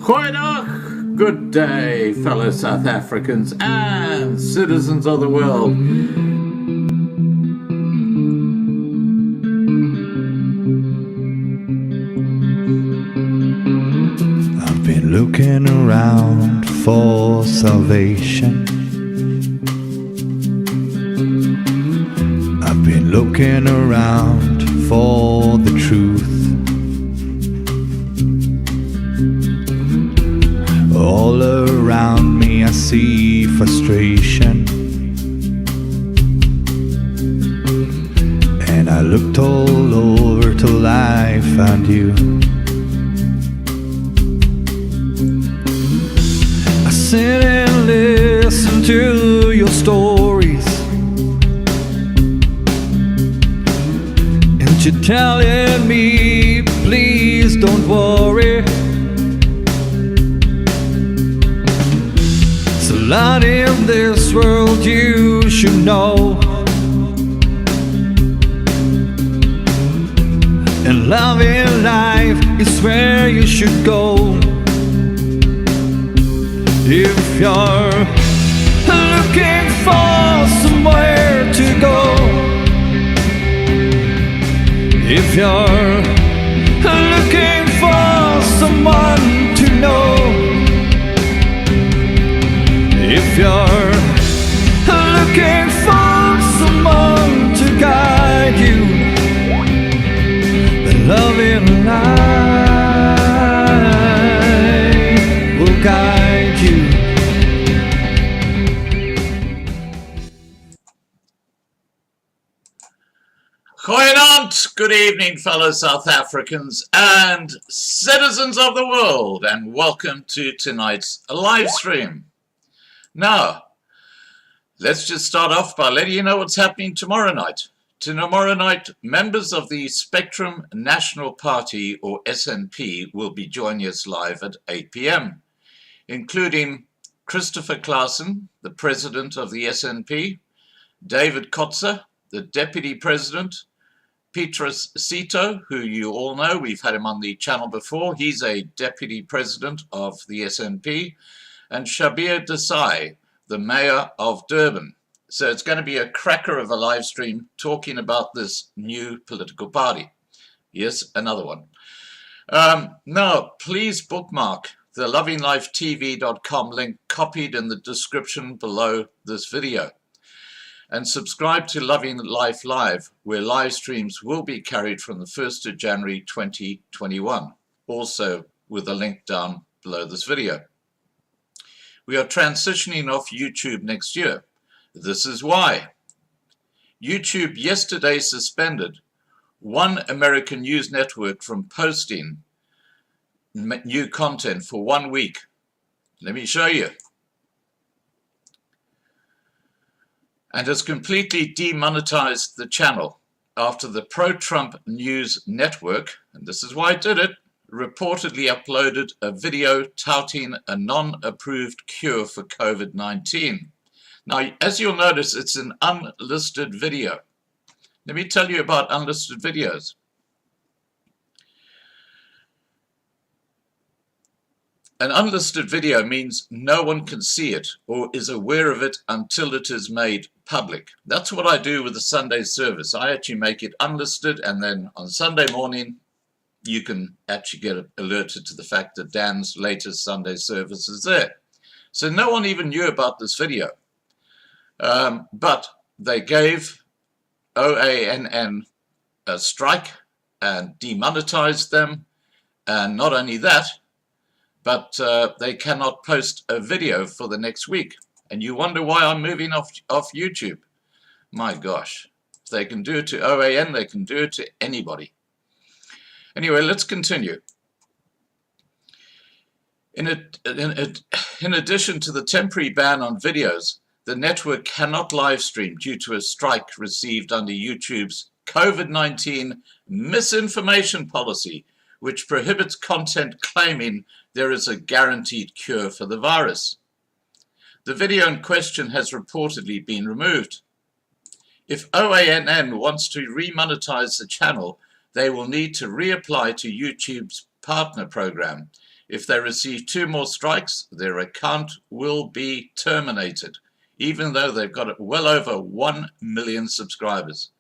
Goeiedag, good day, fellow South Africans and citizens of the world. I've been looking around for salvation. I've been looking around for the truth. All around me I see frustration, and I looked all over till I found you. I sit and listen to your stories, and you're telling me, please don't worry. There's a lot in this world you should know, and loving life is where you should go. If you're looking for somewhere to go, if you're looking for someone to know, if you're looking for someone to guide you, then loving life will guide you. Goeienaand, good evening, fellow South Africans and citizens of the world, and welcome to tonight's live stream. Now, let's just start off by letting you know what's happening tomorrow night. Tomorrow night, members of the Spectrum National Party, or SNP, will be joining us live at 8 p.m, including Christopher Claassen, the president of the SNP, David Kotze, the deputy president, Petrus Sito, who you all know, we've had him on the channel before, he's a deputy president of the SNP, and Shabir Desai, the mayor of Durban. So it's going to be a cracker of a live stream talking about this new political party. Yes, another one. Now, please bookmark the lovinglifetv.com link copied in the description below this video. And subscribe to Loving Life Live, where live streams will be carried from the 1st of January 2021, also with a link down below this video. We are transitioning off YouTube next year. This is why. YouTube yesterday suspended one American news network from posting new content for 1 week. Let me show you. And has completely demonetized the channel after the pro-Trump news network, and this is why it did it, reportedly uploaded a video touting a non-approved cure for COVID-19. Now, as you'll notice, it's an unlisted video. Let me tell you about unlisted videos. An unlisted video means no one can see it or is aware of it until it is made public. That's what I do with the Sunday service. I actually make it unlisted, and then on Sunday morning, you can actually get alerted to the fact that Dan's latest Sunday service is there. So no one even knew about this video. But they gave OANN a strike and demonetized them. And not only that, but they cannot post a video for the next week. And you wonder why I'm moving off YouTube. My gosh, if they can do it to OAN, they can do it to anybody. Anyway, let's continue. In addition to the temporary ban on videos, the network cannot live stream due to a strike received under YouTube's COVID-19 misinformation policy, which prohibits content claiming there is a guaranteed cure for the virus. The video in question has reportedly been removed. If OANN wants to remonetize the channel, they will need to reapply to YouTube's partner program. If they receive 2 more strikes, their account will be terminated, even though they've got well over 1 million subscribers.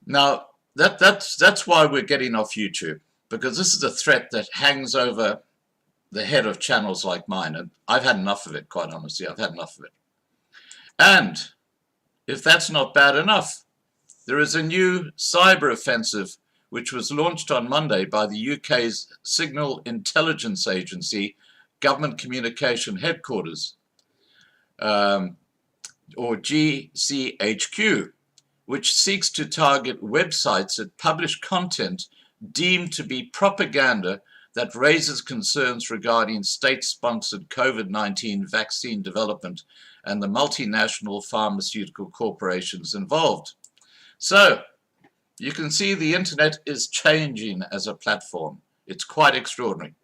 Now, that's why we're getting off YouTube, because this is a threat that hangs over the head of channels like mine, and I've had enough of it, quite honestly. I've had enough of it. And if that's not bad enough, there is a new cyber offensive which was launched on Monday by the UK's Signal Intelligence Agency, Government Communication Headquarters, or GCHQ, which seeks to target websites that publish content deemed to be propaganda that raises concerns regarding state-sponsored COVID-19 vaccine development and the multinational pharmaceutical corporations involved. So, you can see the internet is changing as a platform. It's quite extraordinary.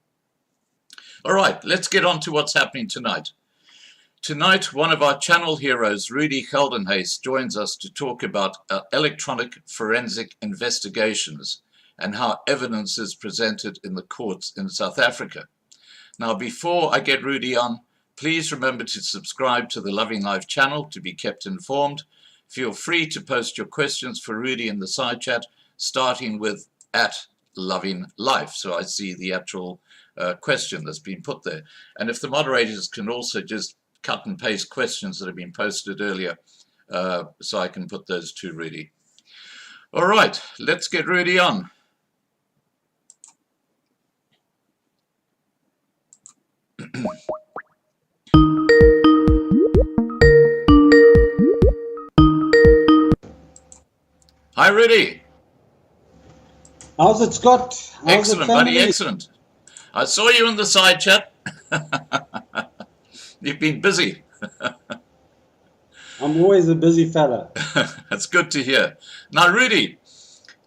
All right, let's get on to what's happening tonight. Tonight, one of our channel heroes, Rudi, joins us to talk about electronic forensic investigations and how evidence is presented in the courts in South Africa. Now, before I get Rudi on, please remember to subscribe to the Loving Life channel to be kept informed. Feel free to post your questions for Rudi in the side chat, starting with @LovingLife. So I see the actual question that's been put there. And if the moderators can also just cut and paste questions that have been posted earlier, so I can put those to Rudi. All right, let's get Rudi on. Hi, Rudi. How's it, Scott? How's Excellent, it, buddy, excellent. I saw you in the side chat. You've been busy. I'm always a busy fella. That's good to hear. Now, Rudi,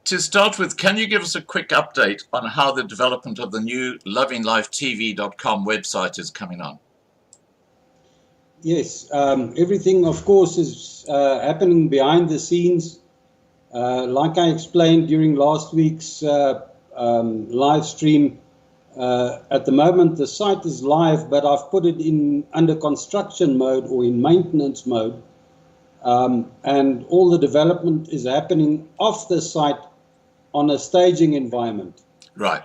to start with, can you give us a quick update on how the development of the new lovinglifetv.com website is coming on? Yes, everything, of course, is happening behind the scenes. Like I explained during last week's live stream, at the moment the site is live, but I've put it in under construction mode or in maintenance mode, and all the development is happening off the site on a staging environment. Right.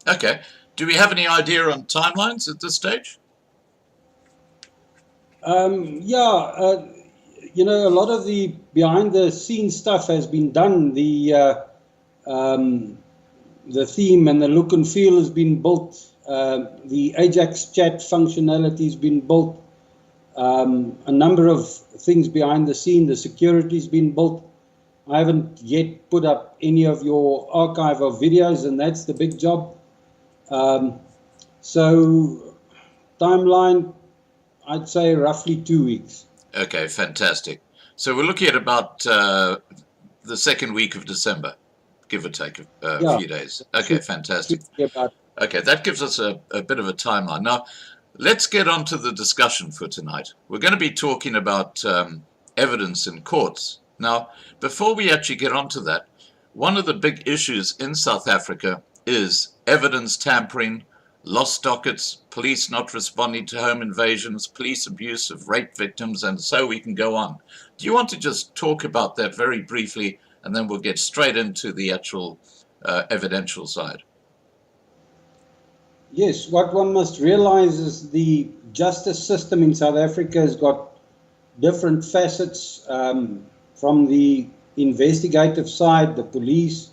Okay. Do we have any idea on timelines at this stage? You know, a lot of the behind the scenes stuff has been done. The theme and the look and feel has been built. The Ajax chat functionality has been built. A number of things behind the scene. The security has been built. I haven't yet put up any of your archive of videos, and that's the big job. So timeline, I'd say roughly 2 weeks. Okay, fantastic. So we're looking at about the second week of December, give or take a few days. Okay, fantastic. Okay, that gives us a bit of a timeline. Now, let's get on to the discussion for tonight. We're going to be talking about evidence in courts. Now, before we actually get on to that, one of the big issues in South Africa is evidence tampering, lost dockets, police not responding to home invasions, police abuse of rape victims, and so we can go on. Do you want to just talk about that very briefly, and then we'll get straight into the actual evidential side? Yes, what one must realize is the justice system in South Africa has got different facets, from the investigative side, the police,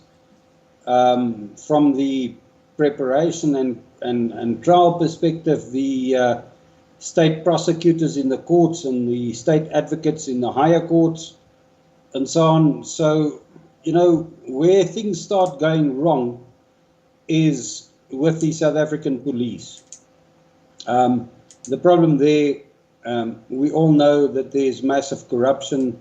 from the preparation and trial perspective, the state prosecutors in the courts and the state advocates in the higher courts, and so on. So, you know, where things start going wrong is with the South African police. The problem there, we all know that there's massive corruption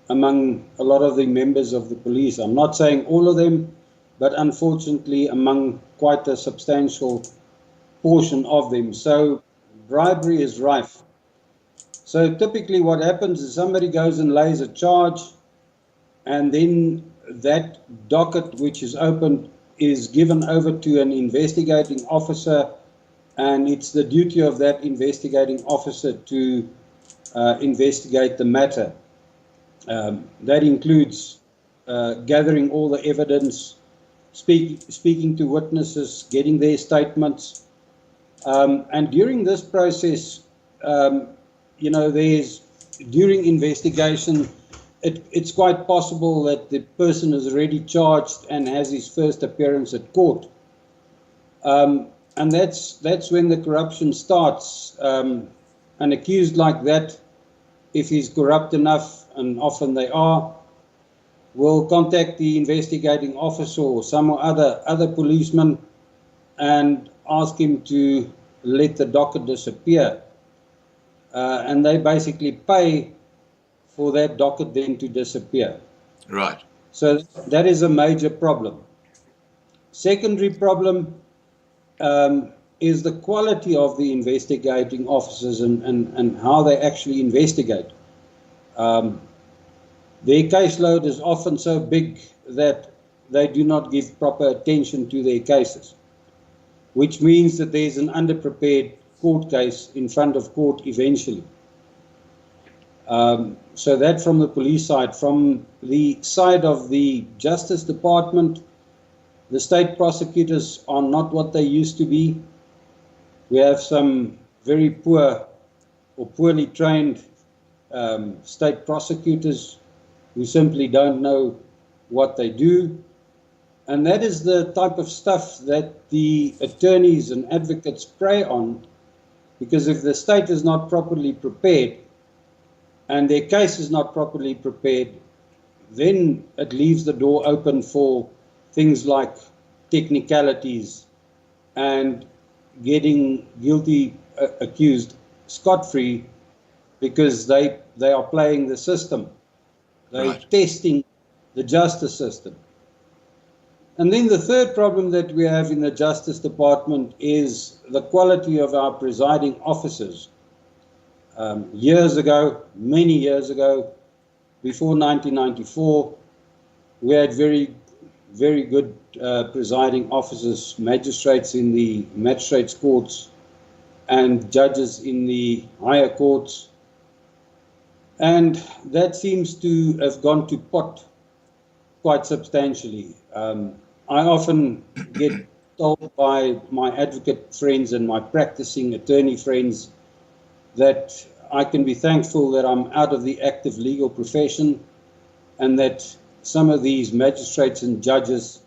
among a lot of the members of the police. I'm not saying all of them, but unfortunately among quite a substantial portion of them. So bribery is rife. So typically what happens is somebody goes and lays a charge, and then that docket which is opened is given over to an investigating officer, and it's the duty of that investigating officer to investigate the matter. That includes gathering all the evidence, speaking to witnesses, getting their statements. And during this process, during investigation, it's quite possible that the person is already charged and has his first appearance at court. And that's when the corruption starts. An accused like that, if he's corrupt enough, and often they are, will contact the investigating officer or some other policeman and ask him to let the docket disappear. And they basically pay for that docket then to disappear. Right. So that is a major problem. Secondary problem is the quality of the investigating officers and how they actually investigate. Their caseload is often so big that they do not give proper attention to their cases, which means that there's an underprepared court case in front of court eventually. So that from the police side. From the side of the Justice Department, the state prosecutors are not what they used to be. We have some very poor or poorly trained state prosecutors who simply don't know what they do. And that is the type of stuff that the attorneys and advocates prey on, because if the state is not properly prepared and their case is not properly prepared, then it leaves the door open for things like technicalities and getting guilty accused scot-free because they are playing the system. They're Right. testing the justice system. And then the third problem that we have in the Justice Department is the quality of our presiding officers. Years ago, many years ago, before 1994, we had very, very good presiding officers, magistrates in the magistrates' courts and judges in the higher courts. And that seems to have gone to pot quite substantially. I often get told by my advocate friends and my practicing attorney friends that I can be thankful that I'm out of the active legal profession and that some of these magistrates and judges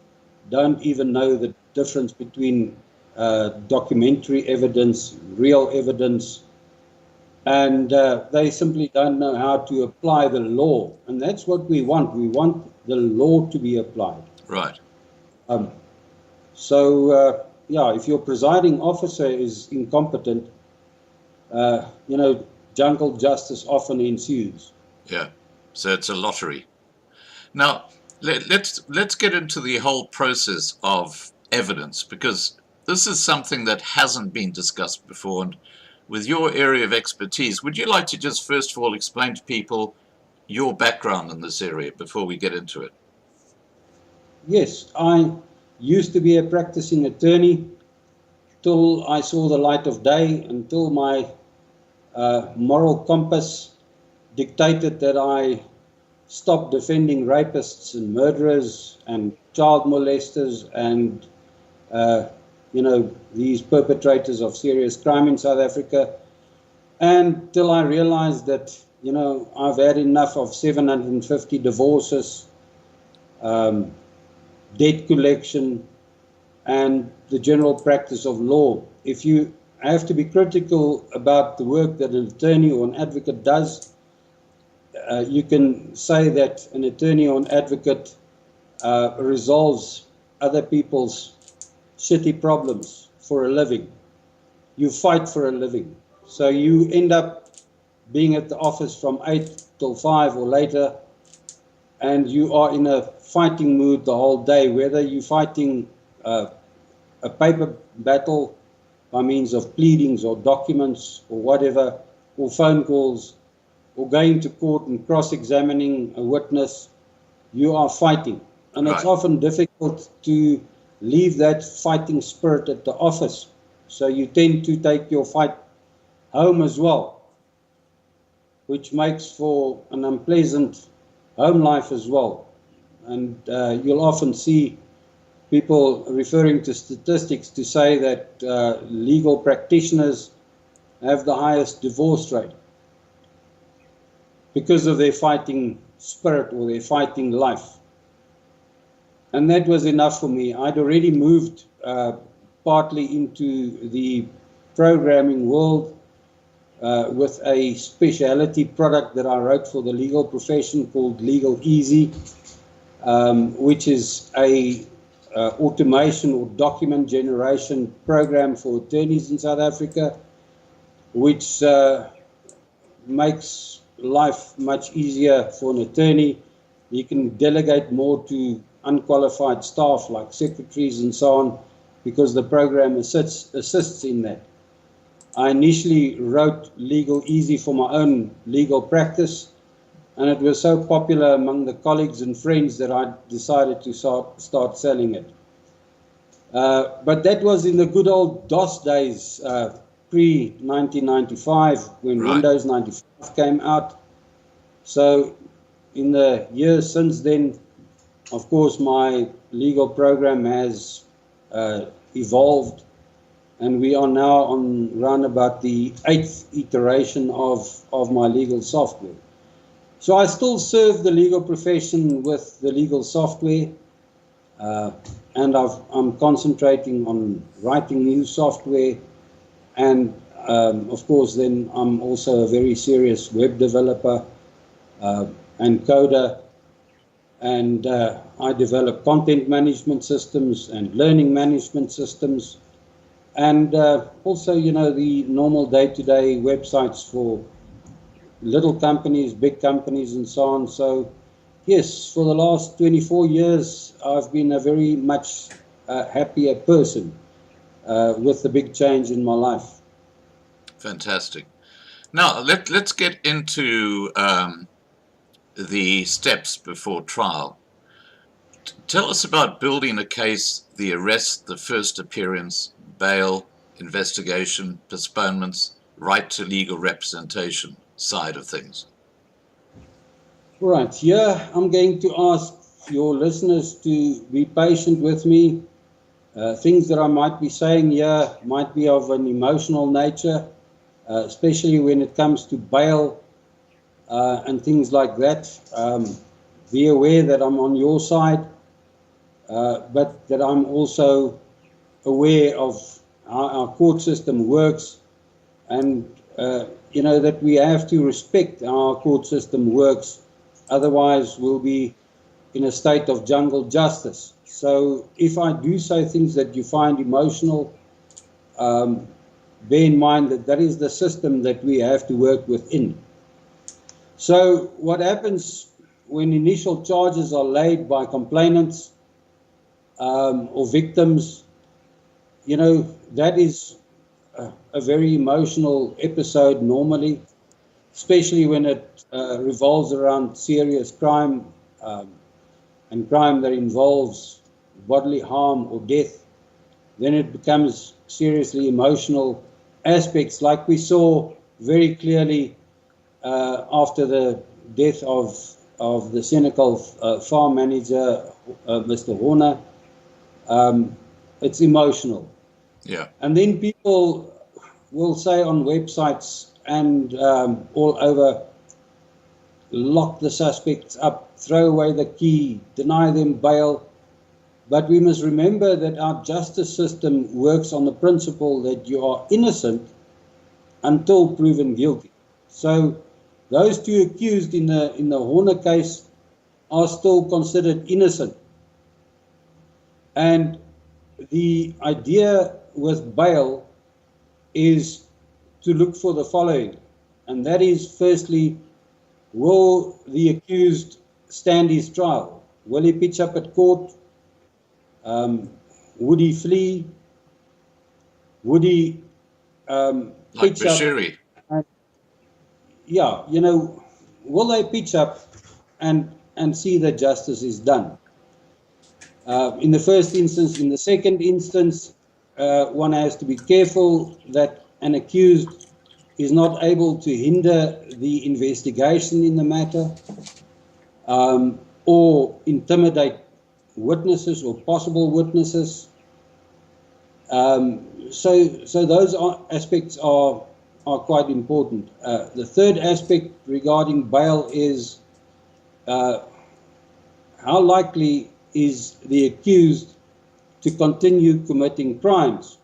don't even know the difference between documentary evidence, real evidence, and they simply don't know how to apply the law. And that's what we want. We want the law to be applied. Right. If your presiding officer is incompetent, jungle justice often ensues. Yeah. So it's a lottery. Now, let's get into the whole process of evidence, because this is something that hasn't been discussed before. And with your area of expertise, would you like to just first of all explain to people your background in this area before we get into it? Yes, I used to be a practicing attorney till I saw the light of day, until my moral compass dictated that I stop defending rapists and murderers and child molesters and these perpetrators of serious crime in South Africa, and till I realized that I've had enough of 750 divorces, debt collection, and the general practice of law. If you have to be critical about the work that an attorney or an advocate does, you can say that an attorney or an advocate resolves other people's shitty problems for a living. You fight for a living. So you end up being at the office from 8 till 5 or later, and you are in a fighting mood the whole day, whether you're fighting a paper battle by means of pleadings or documents or whatever, or phone calls, or going to court and cross-examining a witness. You are fighting. And it's Right. often difficult to leave that fighting spirit at the office. So you tend to take your fight home as well, which makes for an unpleasant home life as well. And you'll often see people referring to statistics to say that legal practitioners have the highest divorce rate because of their fighting spirit or their fighting life. And that was enough for me. I'd already moved partly into the programming world with a specialty product that I wrote for the legal profession called Legal Easy, which is a automation or document generation program for attorneys in South Africa, which makes life much easier for an attorney. You can delegate more to unqualified staff like secretaries and so on, because the program assists in that. I initially wrote Legal Easy for my own legal practice, and it was so popular among the colleagues and friends that I decided to start selling it. But that was in the good old DOS days, pre-1995, when Right. Windows 95 came out. So in the years since then, of course, my legal program has evolved, and we are now on round about the 8th iteration of my legal software. So I still serve the legal profession with the legal software, and I'm concentrating on writing new software, and of course then I'm also a very serious web developer and coder, and I develop content management systems and learning management systems, and also, you know, the normal day-to-day websites for little companies, big companies, and so on. So yes, for the last 24 years, I've been a very much happier person with the big change in my life. Fantastic. Now, let's get into the steps before trial. Tell us about building a case, the arrest, the first appearance, bail, investigation, postponements, right to legal representation side of things. Right, here I'm going to ask your listeners to be patient with me. Things that I might be saying here might be of an emotional nature, especially when it comes to bail and things like that. Be aware that I'm on your side, but that I'm also aware of how our court system works, and you know, that we have to respect how our court system works. Otherwise, we'll be in a state of jungle justice. So if I do say things that you find emotional, bear in mind that that is the system that we have to work within. So what happens when initial charges are laid by complainants or victims, you know, that is a very emotional episode normally, especially when it revolves around serious crime and crime that involves bodily harm or death. Then it becomes seriously emotional aspects, like we saw very clearly after the death of the Senekal farm manager, Mr. Horner. It's emotional. Yeah. And then people will say on websites and all over, lock the suspects up, throw away the key, deny them bail. But we must remember that our justice system works on the principle that you are innocent until proven guilty. So those two accused in the Horner case are still considered innocent. And the idea with bail is to look for the following, and that is, firstly, will the accused stand his trial? Will he pitch up at court? Would he flee? Would he Like pitch Bashiri. up? Yeah, you know, will they pitch up and see that justice is done? in the first instance. In the second instance, one has to be careful that an accused is not able to hinder the investigation in the matter, or intimidate witnesses or possible witnesses. So those aspects are quite important. The third aspect regarding bail is how likely is the accused to continue committing crimes.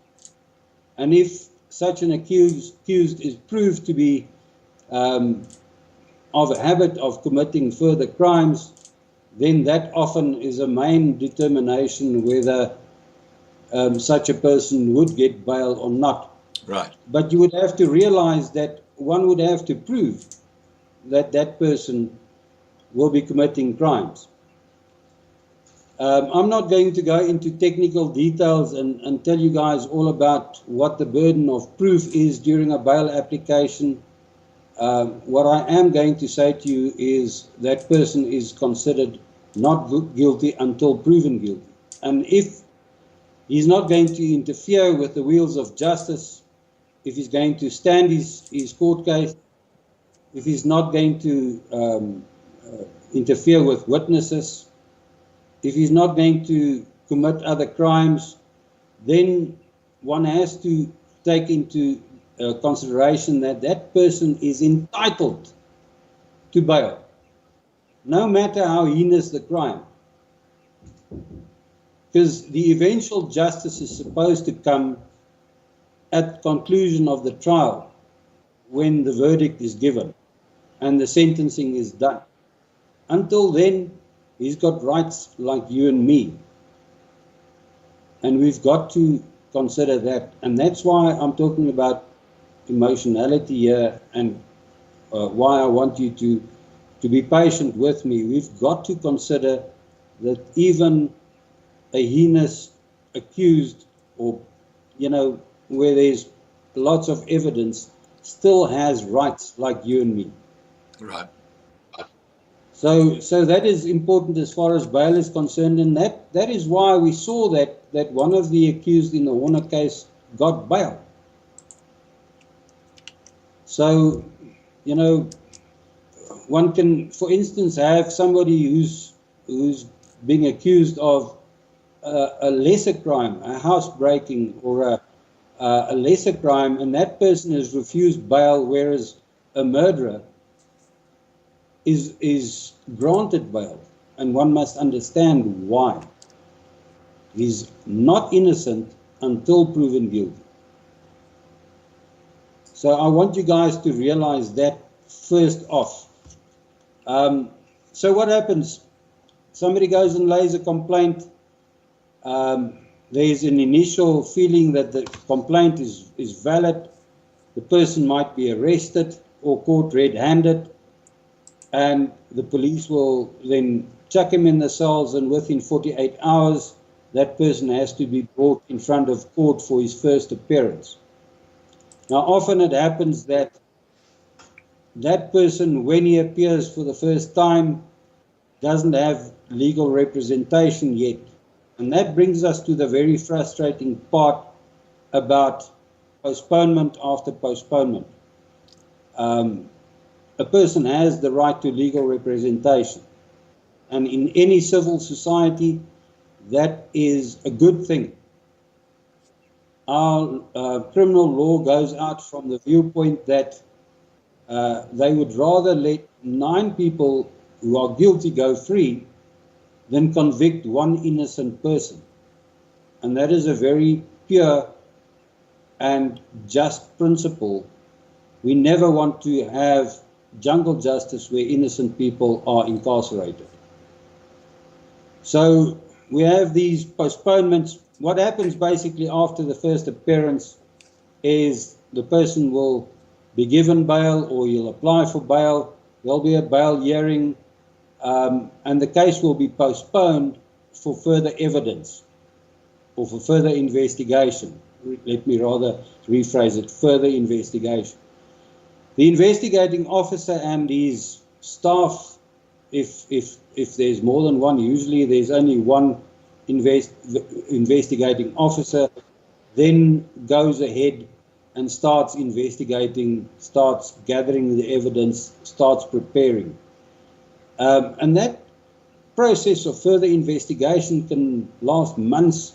And if such an accused is proved to be of a habit of committing further crimes, then that often is a main determination whether such a person would get bail or not. Right. But you would have to realize that one would have to prove that that person will be committing crimes. I'm not going to go into technical details and tell you guys all about what the burden of proof is during a bail application. What I am going to say to you is that person is considered not guilty until proven guilty. And if he's not going to interfere with the wheels of justice, if he's going to stand his court case, if he's not going to interfere with witnesses, if he's not going to commit other crimes, then one has to take into consideration that that person is entitled to bail, no matter how heinous the crime. Because the eventual justice is supposed to come at the conclusion of the trial, when the verdict is given and the sentencing is done. Until then, he's got rights like you and me. And we've got to consider that. And that's why I'm talking about emotionality here, and why I want you to be patient with me. We've got to consider that even a heinous accused, or, where there's lots of evidence, still has rights like you and me. Right. So that is important as far as bail is concerned, and that is why we saw that one of the accused in the Horner case got bail. So, one can, for instance, have somebody who's being accused of a lesser crime, a housebreaking or a lesser crime, and that person has refused bail, whereas a murderer is granted bail. And one must understand why. He's not innocent until proven guilty. So I want you guys to realize that first off. So what happens? Somebody goes and lays a complaint. There's an initial feeling that the complaint is valid. The person might be arrested or caught red-handed, and the police will then chuck him in the cells, and within 48 hours, that person has to be brought in front of court for his first appearance. Now, often it happens that that person, when he appears for the first time, doesn't have legal representation yet. And that brings us to the very frustrating part about postponement after postponement. A person has the right to legal representation. And in any civil society, that is a good thing. Our criminal law goes out from the viewpoint that they would rather let 9 people who are guilty go free than convict one innocent person. And that is a very pure and just principle. We never want to have jungle justice where innocent people are incarcerated. So we have these postponements. What happens basically after the first appearance is the person will be given bail, or he'll apply for bail. There'll be a bail hearing, and the case will be postponed for further evidence or for further investigation. Let me rather rephrase it, further investigation. The investigating officer and his staff, if there's more than one, usually there's only one investigating officer then goes ahead and starts investigating, starts gathering the evidence, starts preparing. And that process of further investigation can last months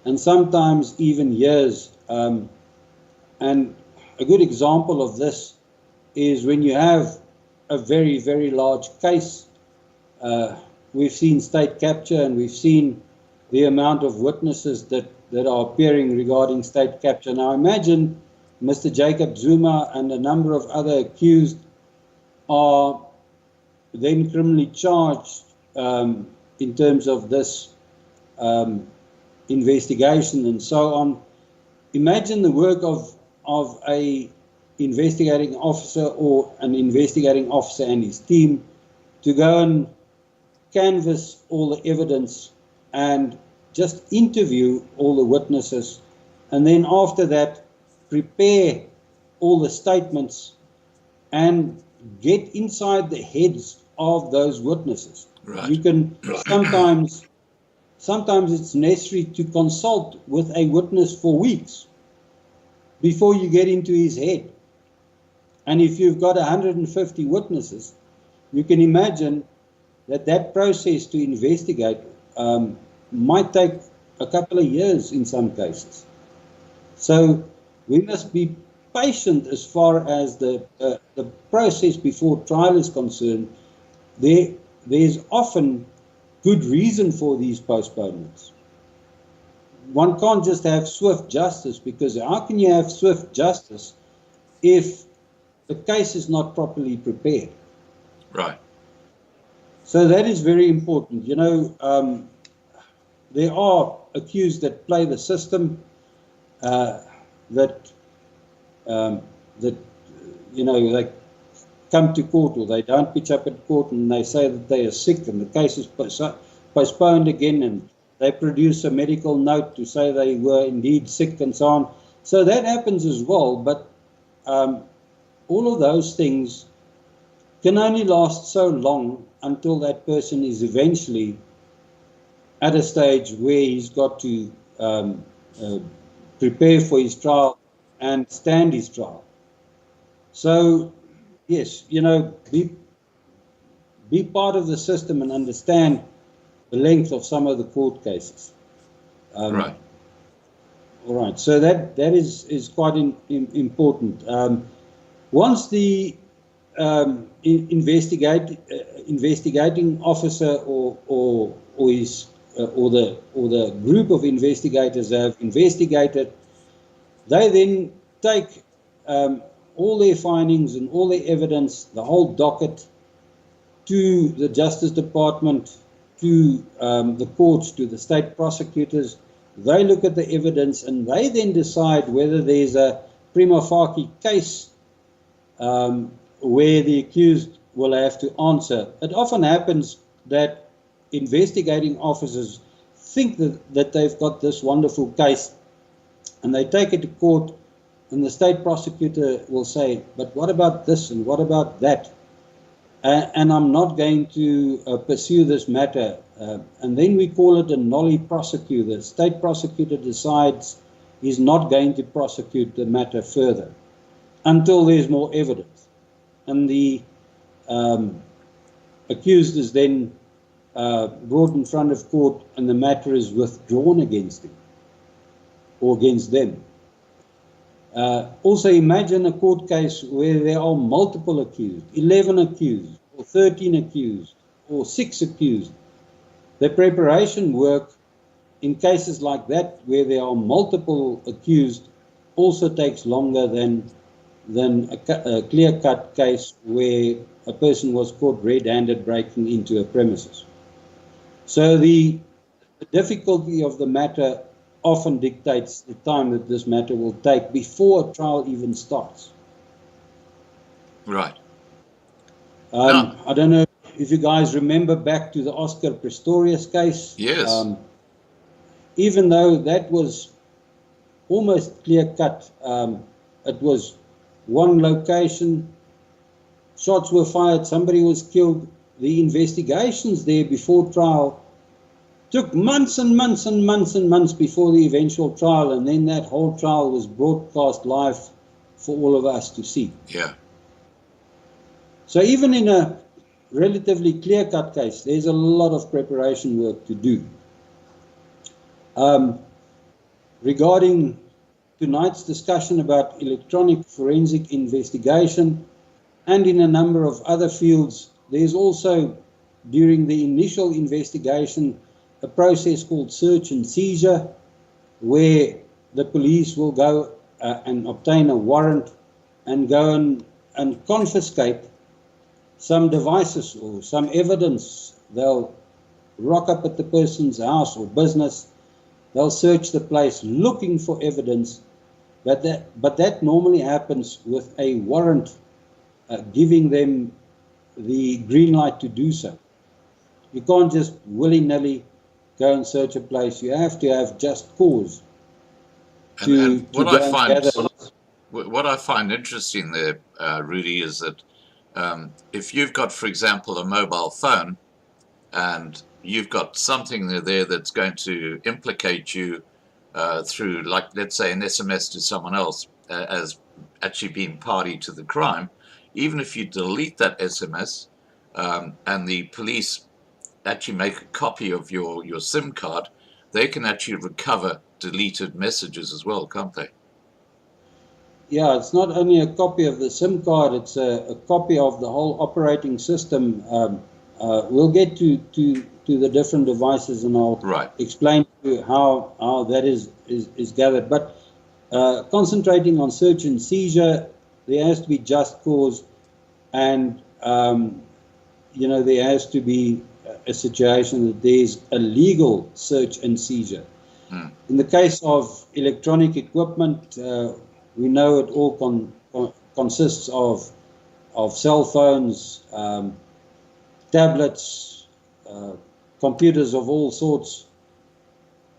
and sometimes even years. And a good example of this is when you have a very, very large case. We've seen state capture, and we've seen the amount of witnesses that are appearing regarding state capture. Now imagine Mr. Jacob Zuma and a number of other accused are then criminally charged in terms of this investigation and so on. Imagine the work of a investigating officer or an investigating officer and his team to go and canvass all the evidence and just interview all the witnesses, and then after that prepare all the statements and get inside the heads of those witnesses. Right. You can sometimes it's necessary to consult with a witness for weeks before you get into his head. And if you've got 150 witnesses, you can imagine that process to investigate might take a couple of years in some cases. So we must be patient as far as the process before trial is concerned. There's often good reason for these postponements. One can't just have swift justice, because how can you have swift justice if the case is not properly prepared? Right. So that is very important. You know, there are accused that play the system, that you know, they come to court or they don't pitch up at court and they say that they are sick and the case is postponed again, and they produce a medical note to say they were indeed sick and so on. So that happens as well, but all of those things can only last so long until that person is eventually at a stage where he's got to prepare for his trial and stand his trial. So, yes, you know, be part of the system and understand the length of some of the court cases. Right. All right. So that is quite important. Once the investigating officer or the group of investigators have investigated, they then take all their findings and all their evidence, the whole docket, to the Justice Department, to the courts, to the state prosecutors. They look at the evidence and they then decide whether there's a prima facie case where the accused will have to answer. It often happens that investigating officers think that they've got this wonderful case and they take it to court, and the state prosecutor will say, but what about this and what about that? And I'm not going to pursue this matter. And then we call it a nollie prosecutor. The state prosecutor decides he's not going to prosecute the matter further until there's more evidence. And the accused is then brought in front of court and the matter is withdrawn against him or against them. Also imagine a court case where there are multiple accused, 11 accused, or 13 accused, or 6 accused. The preparation work in cases like that, where there are multiple accused, also takes longer than a clear-cut case where a person was caught red-handed breaking into a premises. So the difficulty of the matter often dictates the time that this matter will take before a trial even starts. Right. I don't know if you guys remember back to the Oscar Pistorius case. Yes. Even though that was almost clear-cut, it was one location, shots were fired, somebody was killed. The investigations there before trial Took months and months and months and months before the eventual trial, and then that whole trial was broadcast live for all of us to see. Yeah. So even in a relatively clear-cut case, there's a lot of preparation work to do. Regarding tonight's discussion about electronic forensic investigation, and in a number of other fields, there's also, during the initial investigation, a process called search and seizure, where the police will go and obtain a warrant and go and confiscate some devices or some evidence. They'll rock up at the person's house or business. They'll search the place looking for evidence, but that normally happens with a warrant giving them the green light to do so. You can't just willy-nilly go and search a place. You have to have just cause. What I find interesting there, Rudi, is that if you've got, for example, a mobile phone, and you've got something there that's going to implicate you through, like, let's say, an SMS to someone else as actually being party to the crime, even if you delete that SMS and the police actually make a copy of your SIM card, they can actually recover deleted messages as well, can't they? Yeah, it's not only a copy of the SIM card, it's a copy of the whole operating system. We'll get to the different devices, and I'll explain to you how that is gathered. But concentrating on search and seizure, there has to be just cause, and there has to be a situation that there's a legal search and seizure. In the case of electronic equipment, we know it all consists of cell phones, tablets, computers of all sorts,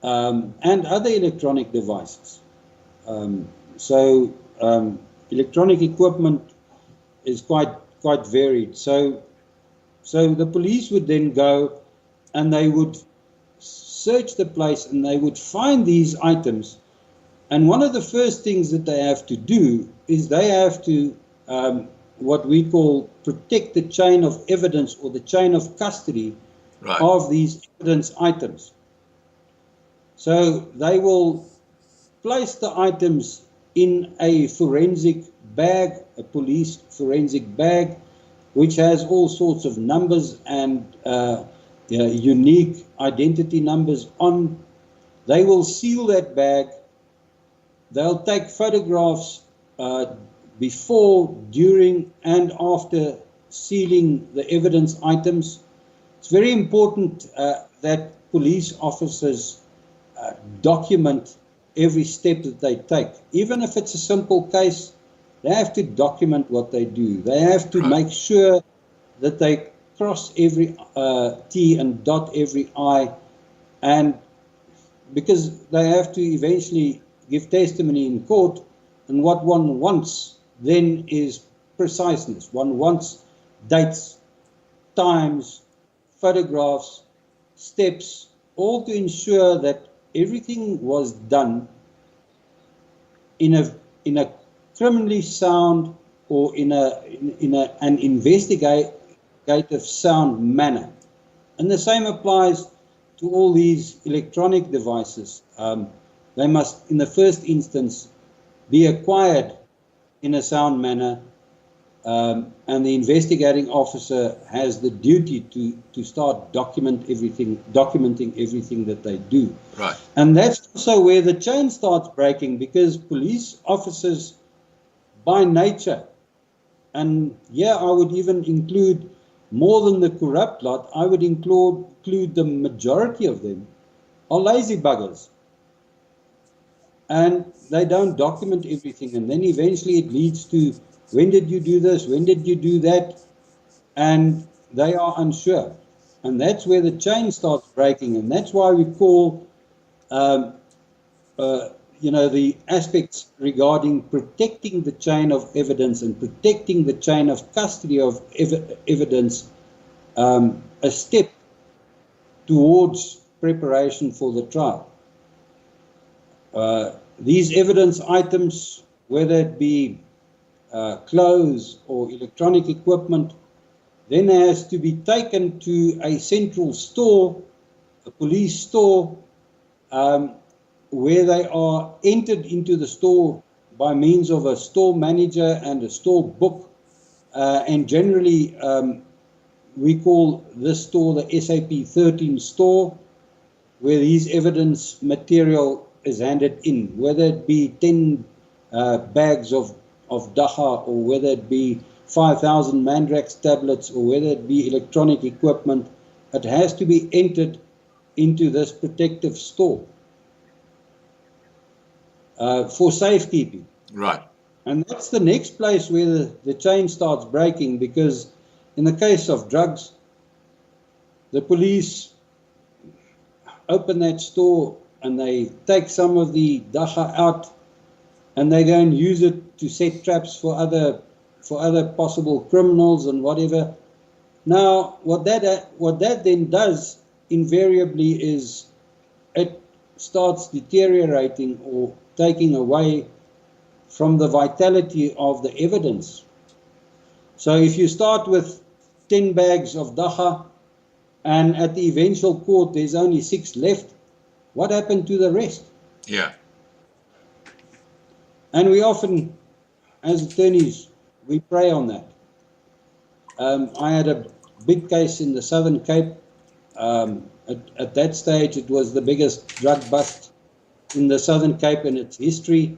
and other electronic devices. So electronic equipment is quite varied. So the police would then go and they would search the place and they would find these items. And one of the first things that they have to do is they have to, what we call, protect the chain of evidence or the chain of custody of these evidence items. So they will place the items in a forensic bag, a police forensic bag, which has all sorts of numbers and unique identity numbers on. They will seal that bag. They'll take photographs before, during, and after sealing the evidence items. It's very important that police officers document every step that they take. Even if it's a simple case, they have to document what they do. They have to make sure that they cross every T and dot every I, and because they have to eventually give testimony in court, and what one wants then is preciseness. One wants dates, times, photographs, steps, all to ensure that everything was done in a criminally sound or in an investigative sound manner. And the same applies to all these electronic devices. They must, in the first instance, be acquired in a sound manner, and the investigating officer has the duty to start documenting everything that they do. Right. And that's also where the chain starts breaking, because police officers, by nature, and I would even include more than the corrupt lot, I would include the majority of them, are lazy buggers. And they don't document everything, and then eventually it leads to, when did you do this, when did you do that, and they are unsure. And that's where the chain starts breaking, and that's why we call the aspects regarding protecting the chain of evidence and protecting the chain of custody of evidence a step towards preparation for the trial. These evidence items, whether it be clothes or electronic equipment, then has to be taken to a central store, a police store, where they are entered into the store by means of a store manager and a store book. And generally, we call this store the SAP 13 store, where these evidence material is handed in, whether it be 10 bags of Daha, or whether it be 5,000 Mandrax tablets, or whether it be electronic equipment. It has to be entered into this protective store for safekeeping. Right. And that's the next place where the chain starts breaking, because in the case of drugs, the police open that store and they take some of the Daha out and they go and use it to set traps for other possible criminals and whatever. Now, what that then does invariably is it starts deteriorating or taking away from the vitality of the evidence. So if you start with 10 bags of Daha and at the eventual court there's only 6 left, what happened to the rest? Yeah. And we often, as attorneys, we prey on that. I had a big case in the Southern Cape. At that stage, it was the biggest drug bust in the Southern Cape in its history.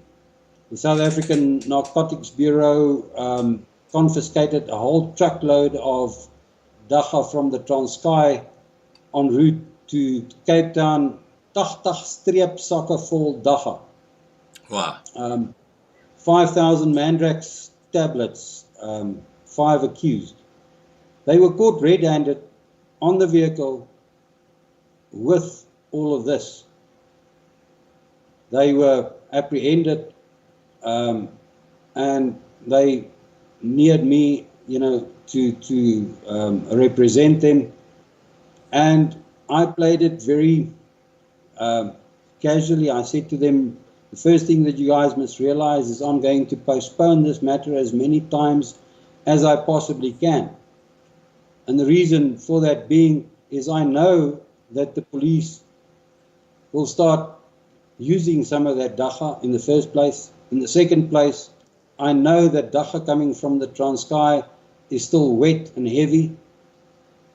The South African Narcotics Bureau confiscated a whole truckload of Daha from the Transkei en route to Cape Town, 80 streepsakke vol Daha. Wow. 5,000 Mandrax tablets, 5 accused. They were caught red-handed on the vehicle with all of this. They were apprehended, and they neared me, to represent them. And I played it very casually. I said to them, the first thing that you guys must realize is I'm going to postpone this matter as many times as I possibly can. And the reason for that being is I know that the police will start using some of that Daha in the first place. In the second place, I know that Daha coming from the Transkei is still wet and heavy.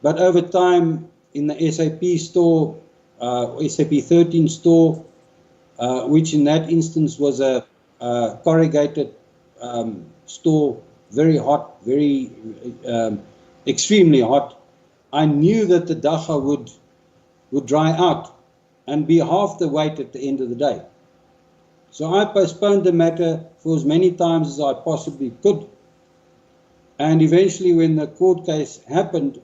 But over time, in the SAP store, SAP 13 store, which in that instance was a corrugated store, very hot, very extremely hot, I knew that the Daha would dry out and be half the weight at the end of the day. So I postponed the matter for as many times as I possibly could. And eventually, when the court case happened,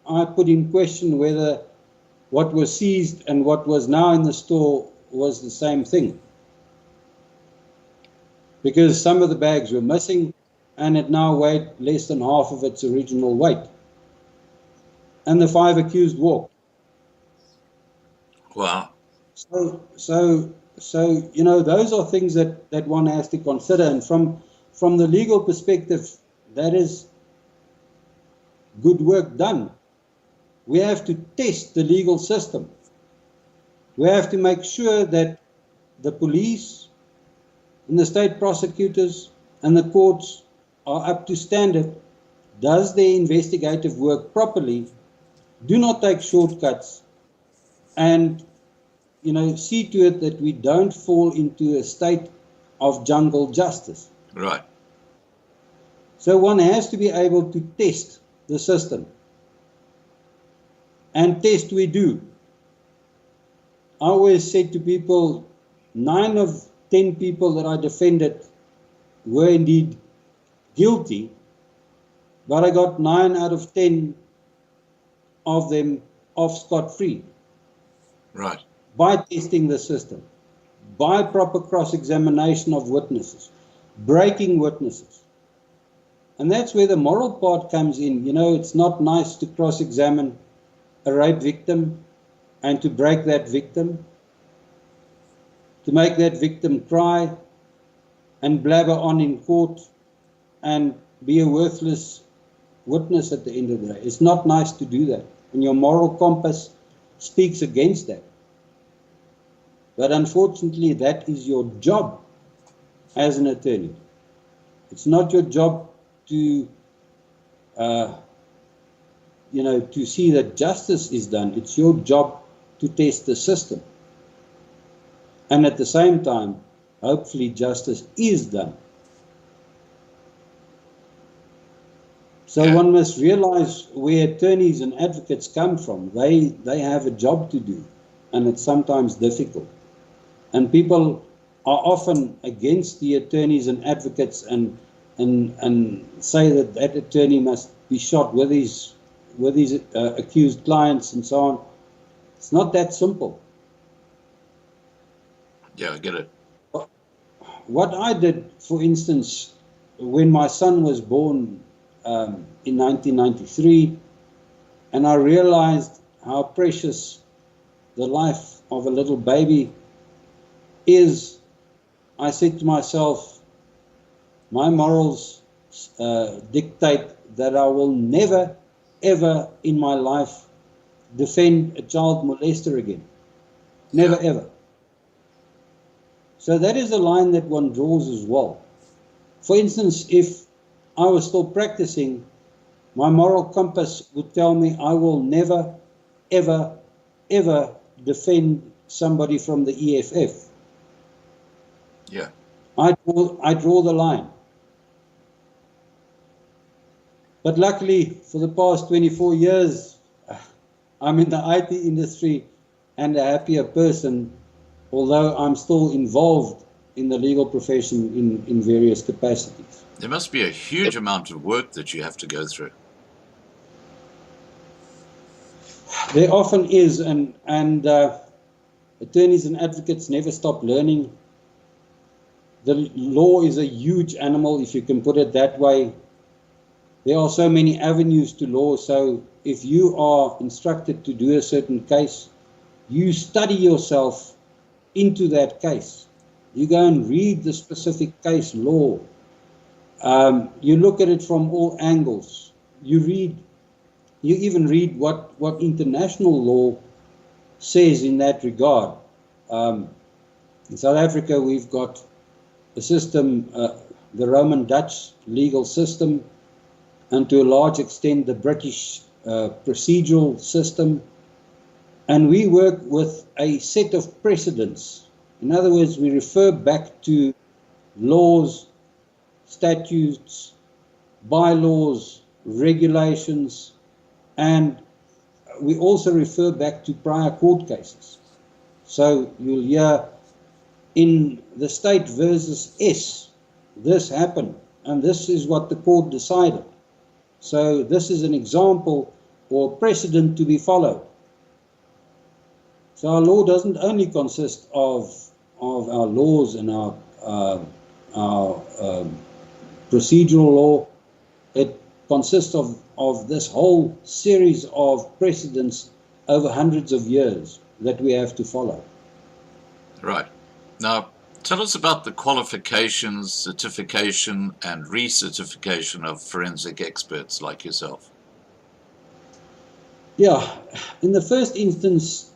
I put in question whether what was seized and what was now in the store was the same thing. Because some of the bags were missing and it now weighed less than half of its original weight. And the 5 accused walked. Wow. So those are things that one has to consider. And from the legal perspective, that is good work done. We have to test the legal system. We have to make sure that the police and the state prosecutors and the courts are up to standard, does their investigative work properly, do not take shortcuts, and see to it that we don't fall into a state of jungle justice. Right. So one has to be able to test the system. And test we do. I always said to people, 9 of 10 people that I defended were indeed guilty, but I got 9 out of 10 of them off scot-free. Right. By testing the system, by proper cross-examination of witnesses, breaking witnesses. And that's where the moral part comes in. It's not nice to cross-examine a rape victim and to break that victim, to make that victim cry and blabber on in court and be a worthless witness at the end of the day. It's not nice to do that, and your moral compass speaks against that. But unfortunately, that is your job as an attorney. It's not your job to, to see that justice is done. It's your job to test the system. And at the same time, hopefully justice is done. So one must realize where attorneys and advocates come from. They have a job to do, and it's sometimes difficult. And people are often against the attorneys and advocates and say that that attorney must be shot with his accused clients and so on. It's not that simple. Yeah, I get it. What I did, for instance, when my son was born in 1993, and I realized how precious the life of a little baby is, I said to myself, my morals dictate that I will never, ever in my life defend a child molester again. Never, ever. So that is a line that one draws as well. For instance, if I was still practicing, my moral compass would tell me I will never, ever, ever defend somebody from the EFF. Yeah. I draw the line. But luckily, for the past 24 years, I'm in the IT industry and a happier person, although I'm still involved in the legal profession in various capacities. There must be a huge amount of work that you have to go through. There often is, and attorneys and advocates never stop learning. The law is a huge animal, if you can put it that way. There are so many avenues to law, so if you are instructed to do a certain case, you study yourself into that case. You go and read the specific case law. You look at it from all angles. You even read what international law says in that regard. In South Africa, we've got a system, the Roman Dutch legal system, and to a large extent the British procedural system. And we work with a set of precedents. In other words, we refer back to laws, statutes, bylaws, regulations, and we also refer back to prior court cases. So you'll hear in the state versus S, this happened, and this is what the court decided. So this is an example or precedent to be followed. So our law doesn't only consist of our laws and our procedural law. It consists of this whole series of precedents over hundreds of years that we have to follow. Right. Now, tell us about the qualifications, certification, and recertification of forensic experts like yourself. Yeah, in the first instance,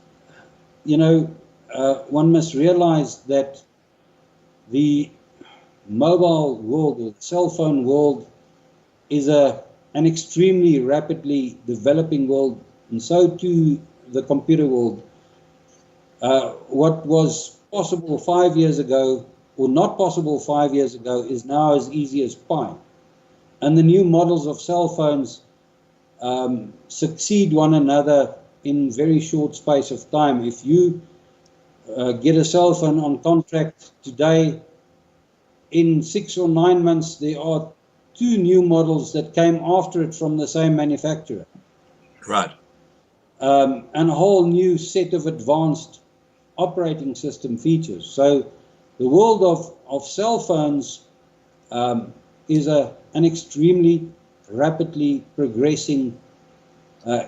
one must realize that the mobile world, or the cell phone world, is an extremely rapidly developing world, and so too the computer world. What was possible 5 years ago, or not possible 5 years ago, is now as easy as pie. And the new models of cell phones succeed one another in very short space of time. If you get a cell phone on contract today, in 6 or 9 months, there are 2 new models that came after it from the same manufacturer. Right. And a whole new set of advanced operating system features. So the world of cell phones is an extremely rapidly progressing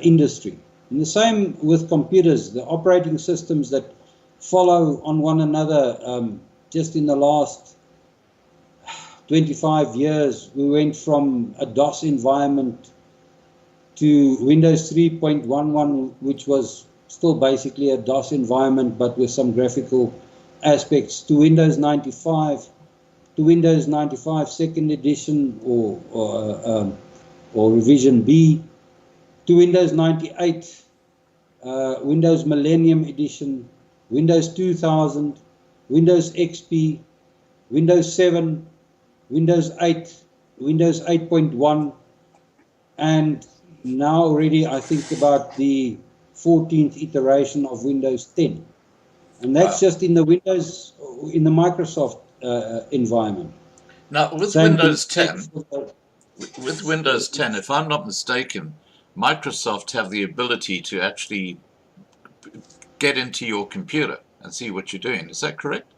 industry. And the same with computers, the operating systems that follow on one another. Just in the last 25 years, we went from a DOS environment to Windows 3.11, which was still basically a DOS environment, but with some graphical aspects, to Windows 95, to Windows 95 second edition or revision B, to Windows 98, Windows Millennium Edition, Windows 2000, Windows XP, Windows 7, Windows 8, Windows 8.1, and now already I think about the 14th iteration of Windows 10. And that's just in the Windows, in the Microsoft environment. Now, with Same Windows thing 10, with Windows 10, if I'm not mistaken, Microsoft have the ability to actually get into your computer and see what you're doing. Is that correct?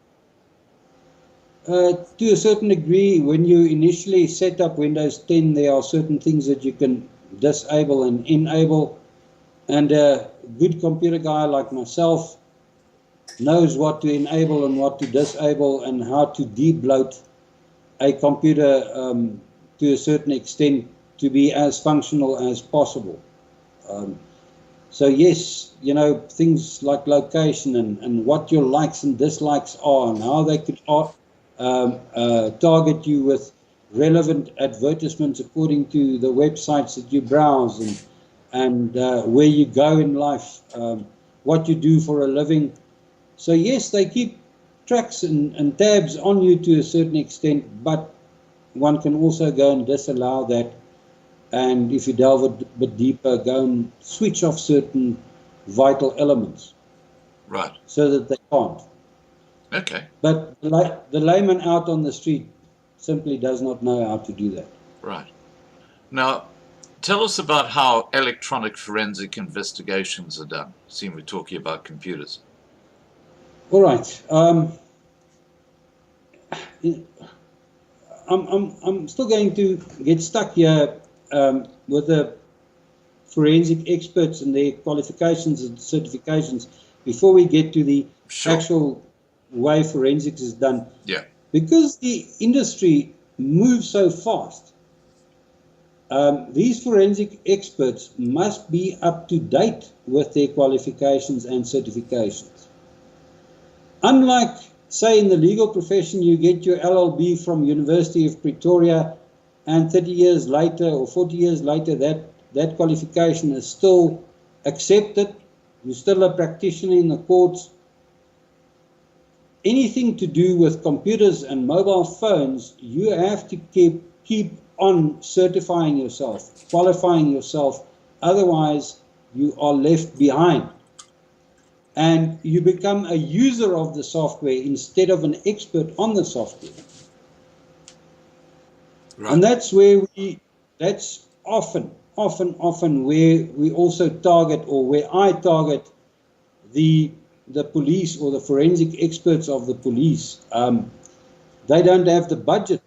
To a certain degree, when you initially set up Windows 10, there are certain things that you can disable and enable. And a good computer guy like myself knows what to enable and what to disable and how to de-bloat a computer to a certain extent to be as functional as possible. So yes, you know, things like location and what your likes and dislikes are and how they could target you with relevant advertisements according to the websites that you browse and where you go in life, what you do for a living. So yes, they keep tracks and tabs on you to a certain extent, but one can also go and disallow that. And if you delve a bit deeper, go and switch off certain vital elements. Right. So that they can't. Okay. But the layman out on the street simply does not know how to do that. Right. Now, tell us about how electronic forensic investigations are done. Seeing we're talking about computers. All right. I'm still going to get stuck here with the forensic experts and their qualifications and certifications before we get to the actual way forensics is done. Yeah. Because the industry moves so fast, these forensic experts must be up to date with their qualifications and certifications. Unlike, say, in the legal profession, you get your LLB from University of Pretoria, and 30 years later or 40 years later, that qualification is still accepted. You're still a practitioner in the courts. Anything to do with computers and mobile phones, you have to keep on certifying yourself, qualifying yourself. Otherwise, you are left behind. And you become a user of the software instead of an expert on the software. Right. And that's where that's often where we also target, or where I target the police or the forensic experts of the police. They don't have the budget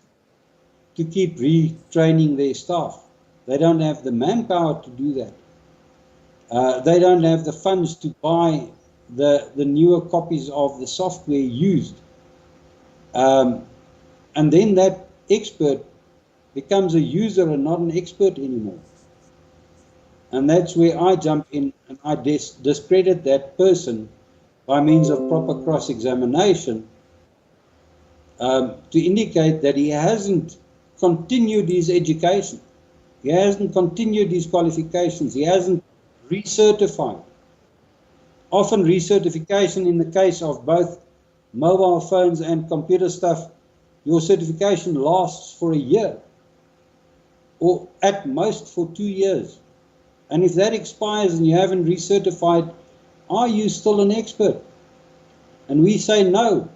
to keep retraining their staff. They don't have the manpower to do that. They don't have the funds to buy the newer copies of the software used. And then that expert becomes a user and not an expert anymore. And that's where I jump in and I discredit that person by means of proper cross-examination to indicate that he hasn't continued his education. He hasn't continued his qualifications. He hasn't recertified. Often recertification in the case of both mobile phones and computer stuff, your certification lasts for a year or at most for 2 years. And if that expires and you haven't recertified, are you still an expert? And we say no.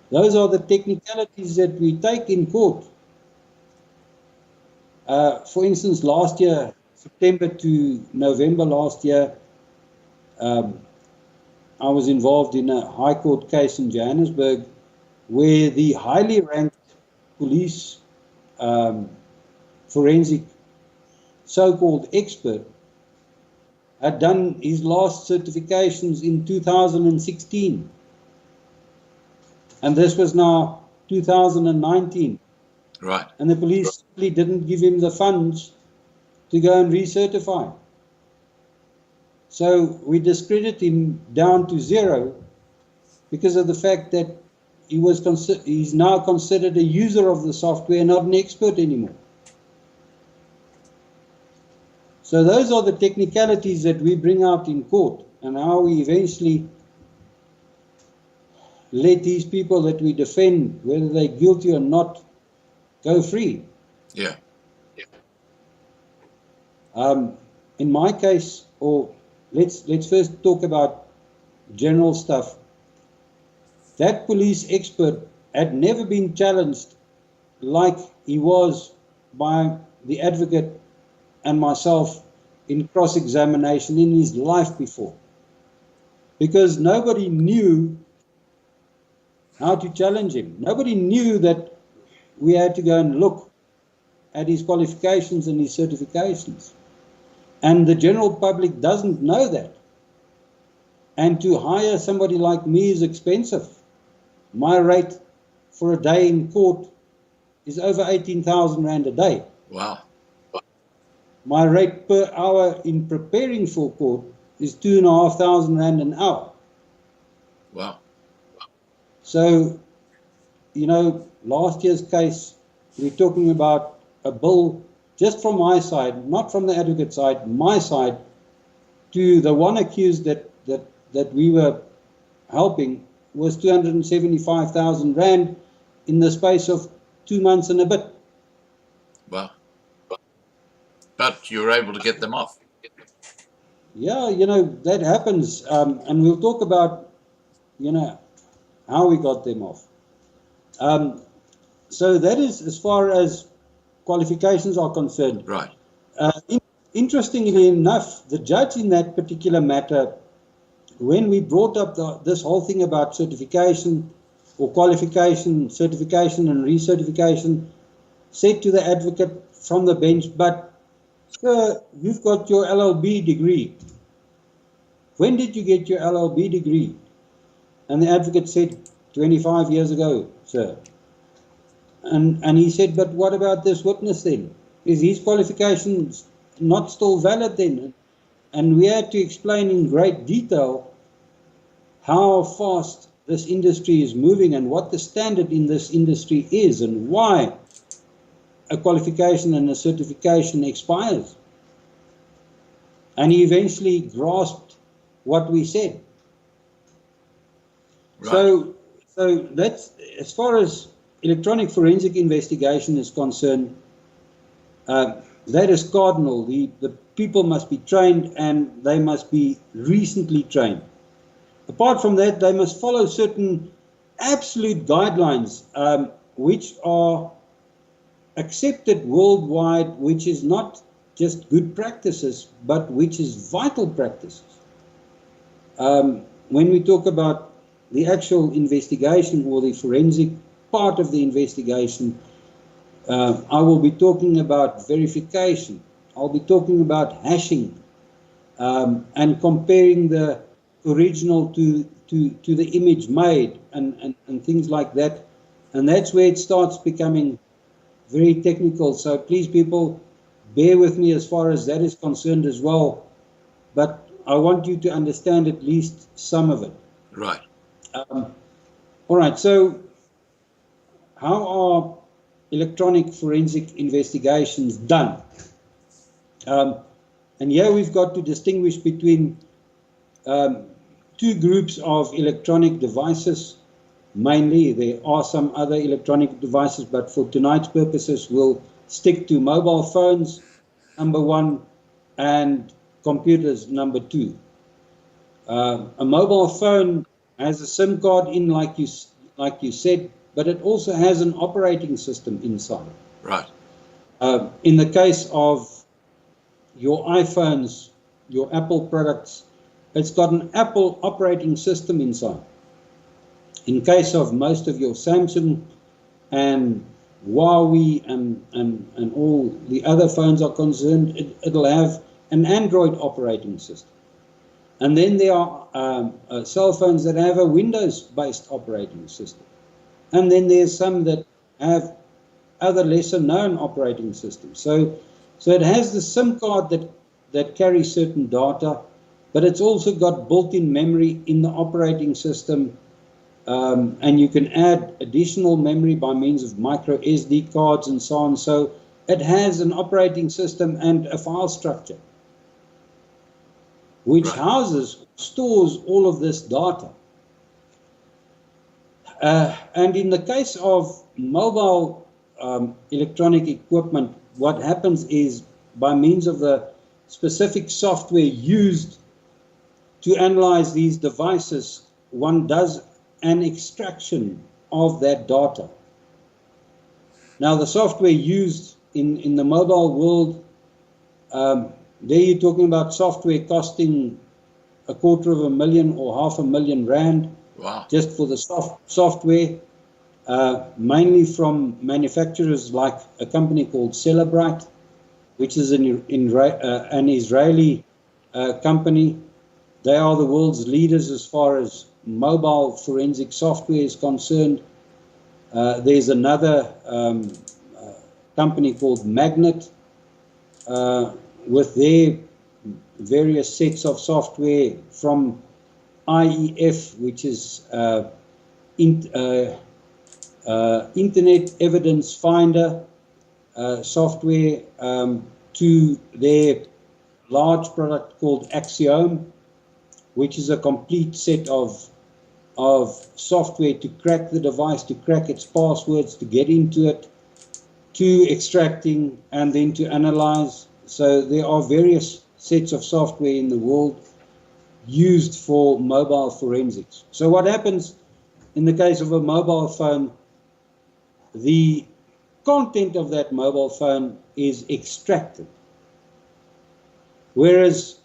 Those are the technicalities that we take in court. For instance, last year, September to November last year, I was involved in a high court case in Johannesburg where the highly ranked police forensic so-called expert had done his last certifications in 2016. And this was now 2019. Right. And the police simply didn't give him the funds to go and recertify. So we discredit him down to zero because of the fact that he's now considered a user of the software, not an expert anymore. So those are the technicalities that we bring out in court, and how we eventually let these people that we defend, whether they're guilty or not, go free. Yeah. In my case, or let's first talk about general stuff. That police expert had never been challenged like he was by the advocate and myself in cross-examination in his life before, because nobody knew how to challenge him. Nobody knew that we had to go and look at his qualifications and his certifications. And the general public doesn't know that. And to hire somebody like me is expensive. My rate for a day in court is over 18,000 Rand a day. Wow. My rate per hour in preparing for court is 2,500 Rand an hour. Wow. So, last year's case, we're talking about a bill just from my side, not from the advocate side, my side, to the one accused that we were helping was 275,000 Rand in the space of 2 months and a bit. Wow. But you were able to get them off. Yeah, that happens. And we'll talk about, how we got them off. So that is as far as qualifications are concerned. Right. Interestingly enough, the judge in that particular matter, when we brought up this whole thing about certification or qualification, certification and recertification, said to the advocate from the bench, but sir, you've got your LLB degree. When did you get your LLB degree? And the advocate said, 25 years ago, sir. And he said, but what about this witness then? Is his qualifications not still valid then? And we had to explain in great detail how fast this industry is moving and what the standard in this industry is and why a qualification and a certification expires. And he eventually grasped what we said. Right. So that's, as far as electronic forensic investigation is concerned, that is cardinal. The people must be trained, and they must be recently trained. Apart from that, they must follow certain absolute guidelines, which are accepted worldwide, which is not just good practices, but which is vital practices. When we talk about the actual investigation or the forensic part of the investigation, I will be talking about verification. I'll be talking about hashing and comparing the original to the image made and things like that. And that's where it starts becoming very technical. So please, people, bear with me as far as that is concerned as well. But I want you to understand at least some of it. Right. All right. So how are electronic forensic investigations done? And here we've got to distinguish between two groups of electronic devices. Mainly, there are some other electronic devices, but for tonight's purposes, we'll stick to mobile phones, number one, and computers, number two. A mobile phone has a SIM card in, like you said, but it also has an operating system inside. Right. In the case of your iPhones, your Apple products, it's got an Apple operating system inside. In case of most of your Samsung and Huawei and all the other phones are concerned, it'll have an Android operating system. And then there are cell phones that have a Windows-based operating system. And then there's some that have other lesser-known operating systems. So it has the SIM card that carries certain data, but it's also got built-in memory in the operating system, and you can add additional memory by means of micro SD cards and so on. So it has an operating system and a file structure, which stores all of this data. And in the case of mobile electronic equipment, what happens is, by means of the specific software used to analyze these devices, one does an extraction of that data. Now, the software used in the mobile world, there you're talking about software costing $250,000 or R500,000. Wow. Just for the software, mainly from manufacturers like a company called Celebrite, which is an Israeli company. They are the world's leaders as far as mobile forensic software is concerned. There's another company called Magnet with their various sets of software from IEF, which is Internet Evidence Finder software, to their large product called Axiom, which is a complete set of software to crack the device, to crack its passwords, to get into it, to extracting, and then to analyze. So there are various sets of software in the world used for mobile forensics. So what happens in the case of a mobile phone, the content of that mobile phone is extracted. Whereas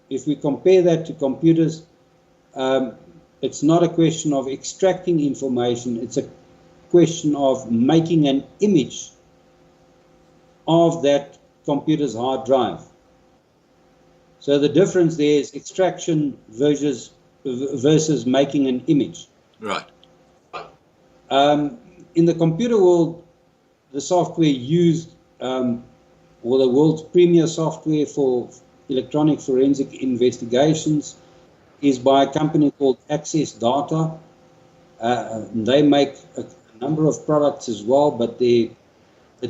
if we compare that to computers, it's not a question of extracting information, it's a question of making an image of that computer's hard drive. So the difference there is extraction versus making an image. Right. In the computer world, the software used, or the world's premier software for electronic forensic investigations, is by a company called Access Data. They make a number of products as well, but the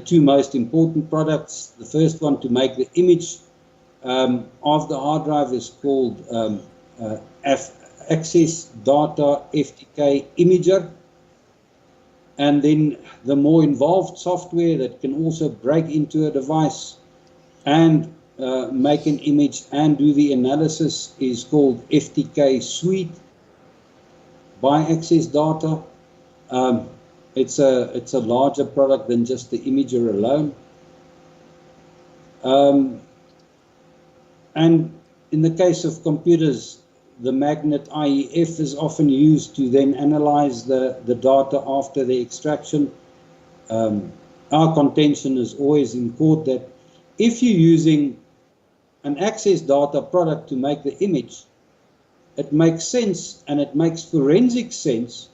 two most important products, the first one to make the image of the hard drive is called Access Data FTK Imager. And then the more involved software that can also break into a device and make an image and do the analysis is called FTK Suite by Access Data. It's a larger product than just the imager alone. And in the case of computers, the Magnet IEF is often used to then analyze the data after the extraction. Our contention is always in court that if you're using an Access Data product to make the image, it makes sense, and it makes forensic sense,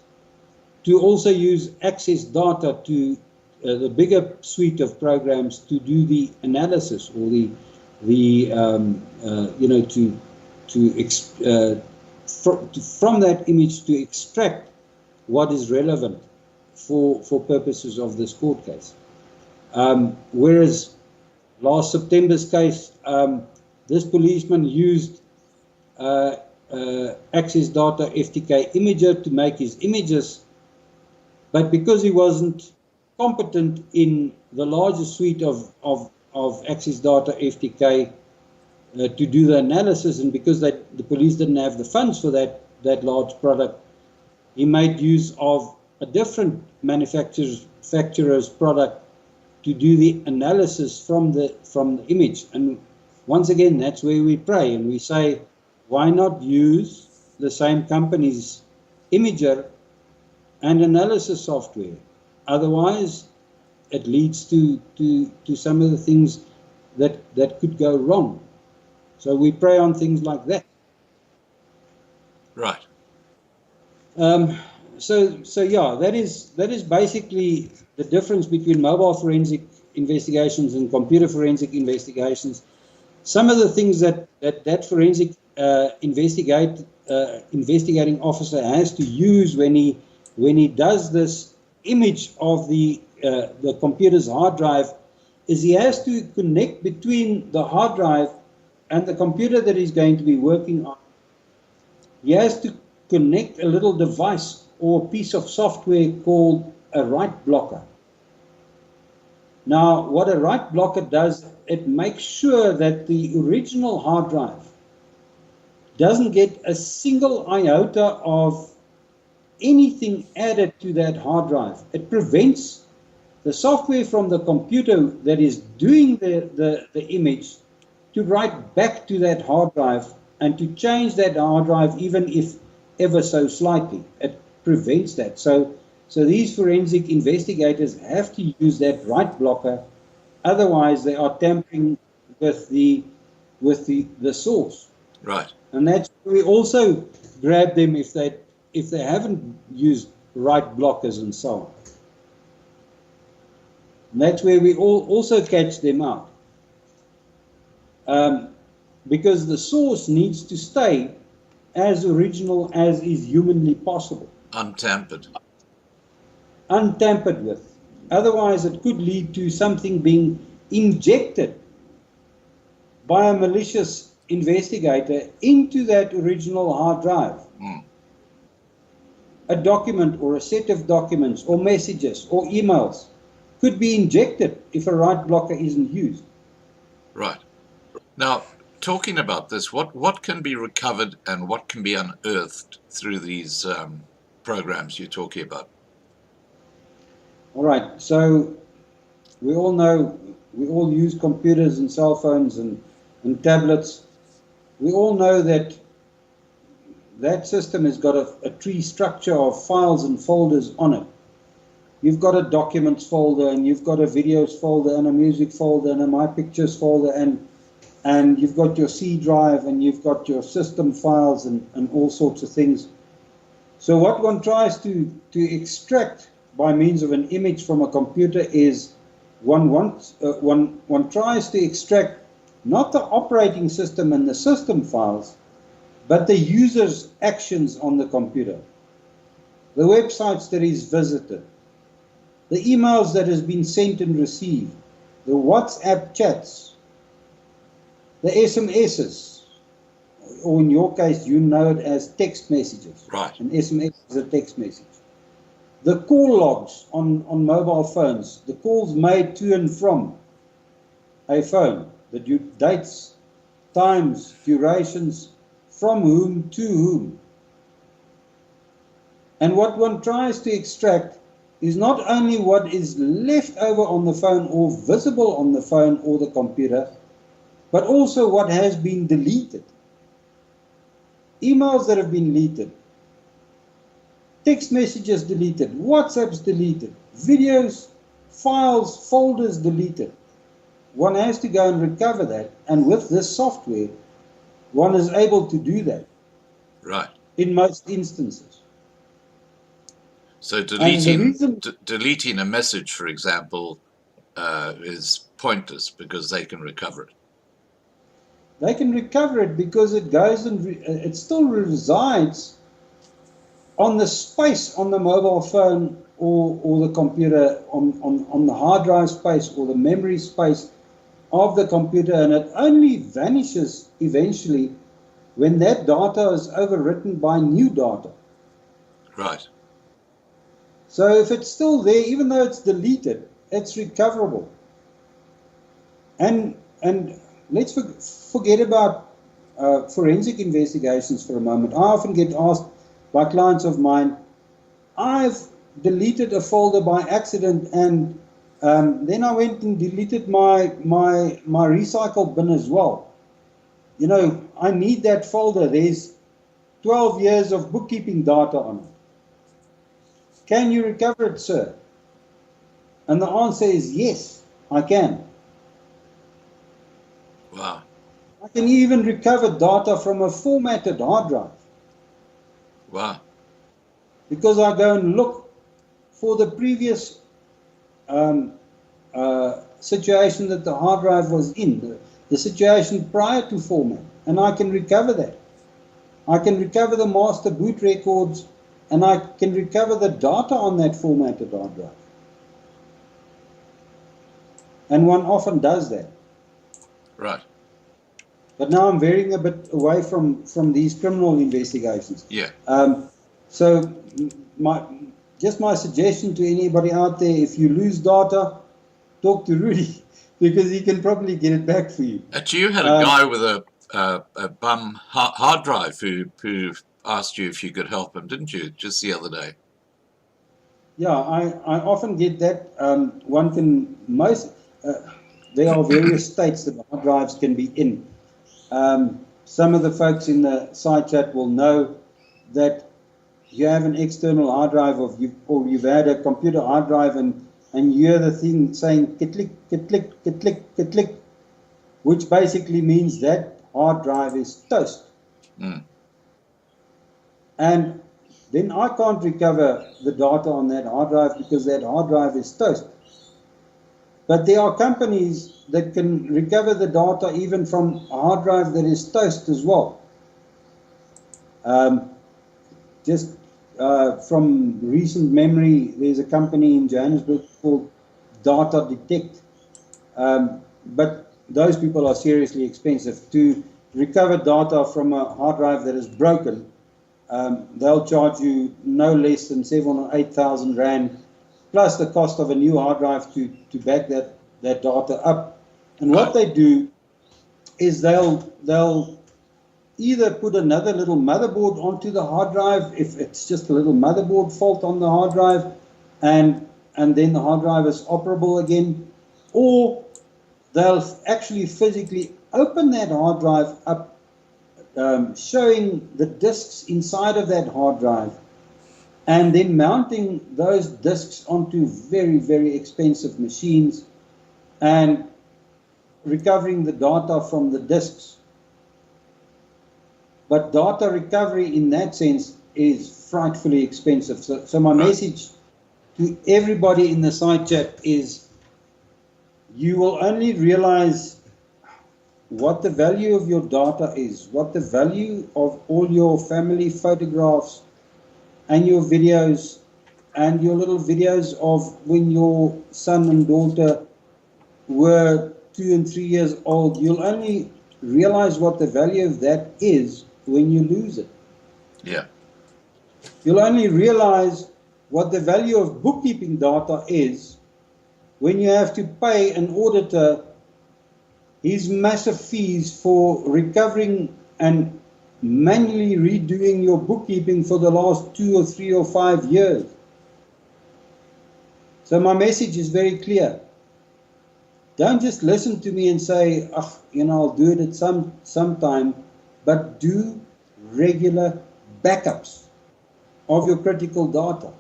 to also use Access Data to the bigger suite of programs to do the analysis, or from that image to extract what is relevant for purposes of this court case. Whereas last September's case, this policeman used Access Data FTK Imager to make his images, but because he wasn't competent in the larger suite of Access Data FTK to do the analysis, and because the police didn't have the funds for that large product, he made use of a different manufacturer's product to do the analysis from the image. And once again, that's where we pray and we say, why not use the same company's imager and analysis software? Otherwise, it leads to some of the things that could go wrong. So we prey on things like that. Right. So yeah, that is basically the difference between mobile forensic investigations and computer forensic investigations. Some of the things that forensic investigating officer has to use when he does this image of the computer's hard drive is he has to connect between the hard drive and the computer that he's going to be working on. He has to connect a little device or piece of software called a write blocker. Now, what a write blocker does, it makes sure that the original hard drive doesn't get a single iota of anything added to that hard drive. It prevents the software from the computer that is doing the image to write back to that hard drive and to change that hard drive even if ever so slightly. It prevents that. So these forensic investigators have to use that write blocker, otherwise they are tampering with the source. Right. And that's where we also grab them if they haven't used write blockers and so on. And that's where we also catch them out. Because the source needs to stay as original as is humanly possible. Untampered. Untampered with. Otherwise, it could lead to something being injected by a malicious investigator into that original hard drive. Mm. A document or a set of documents or messages or emails could be injected if a write blocker isn't used. Right. Now, talking about this, what can be recovered and what can be unearthed through these programs you're talking about? All right, so we all know, we all use computers and cell phones and tablets. We all know that system has got a tree structure of files and folders on it. You've got a documents folder, and you've got a videos folder, and a music folder, and a my pictures folder, and you've got your C drive, and you've got your system files and all sorts of things. So what one tries to extract by means of an image from a computer is one tries to extract not the operating system and the system files, but the user's actions on the computer, the websites that he's visited, the emails that has been sent and received, the WhatsApp chats, the SMSs, or in your case, you know it as text messages. Right. An SMS is a text message. The call logs on mobile phones, the calls made to and from a phone, the dates, times, durations, from whom to whom. And what one tries to extract is not only what is left over on the phone or visible on the phone or the computer, but also what has been deleted. Emails that have been deleted, text messages deleted, WhatsApps deleted, videos, files, folders deleted. One has to go and recover that, and with this software, one is able to do that. Right. In most instances. So deleting a message, for example, is pointless because they can recover it. They can recover it because it goes and it still resides on the space on the mobile phone or the computer, on the hard drive space or the memory space of the computer, and it only vanishes eventually when that data is overwritten by new data. Right. So if it's still there, even though it's deleted, it's recoverable. And let's forget about forensic investigations for a moment. I often get asked by clients of mine, I've deleted a folder by accident, and then I went and deleted my recycle bin as well. You know, I need that folder. There's 12 years of bookkeeping data on it. Can you recover it, sir? And the answer is yes, I can. I can even recover data from a formatted hard drive Wow. because I go and look for the previous situation that the hard drive was in, the situation prior to format, and I can recover that. I can recover the master boot records, and I can recover the data on that formatted hard drive. And one often does that. Right. But now I'm veering a bit away from these criminal investigations. Yeah. So my suggestion to anybody out there, if you lose data, talk to Rudi, because he can probably get it back for you. Actually, you had a guy with a bum hard drive who asked you if you could help him, didn't you, just the other day? Yeah, I often get that. One can there are various states that hard drives can be in. Some of the folks in the side chat will know that you have an external hard drive, or you've had a computer hard drive, and you hear the thing saying "kitlik, kitlik, kitlik, kitlik," which basically means that hard drive is toast. Mm. And then I can't recover the data on that hard drive because that hard drive is toast. But there are companies that can recover the data even from a hard drive that is toast as well. Just from recent memory, there's a company in Johannesburg called Data Detect. But those people are seriously expensive. To recover data from a hard drive that is broken, they'll charge you no less than 7,000 or 8,000 Rand, plus the cost of a new hard drive to back that data up. And what they do is they'll either put another little motherboard onto the hard drive, if it's just a little motherboard fault on the hard drive, and then the hard drive is operable again, or they'll actually physically open that hard drive up, showing the disks inside of that hard drive, and then mounting those disks onto very, very expensive machines and recovering the data from the disks. But data recovery in that sense is frightfully expensive. So my message to everybody in the side chat is, you will only realize what the value of your data is, what the value of all your family photographs and your videos and your little videos of when your son and daughter were 2 and 3 years old. You'll only realize what the value of that is when you lose it. Yeah. You'll only realize what the value of bookkeeping data is when you have to pay an auditor his massive fees for recovering and manually redoing your bookkeeping for the last 2 or 3 or 5 years. So my message is very clear. Don't just listen to me and say, I'll do it at some time, but do regular backups of your critical data.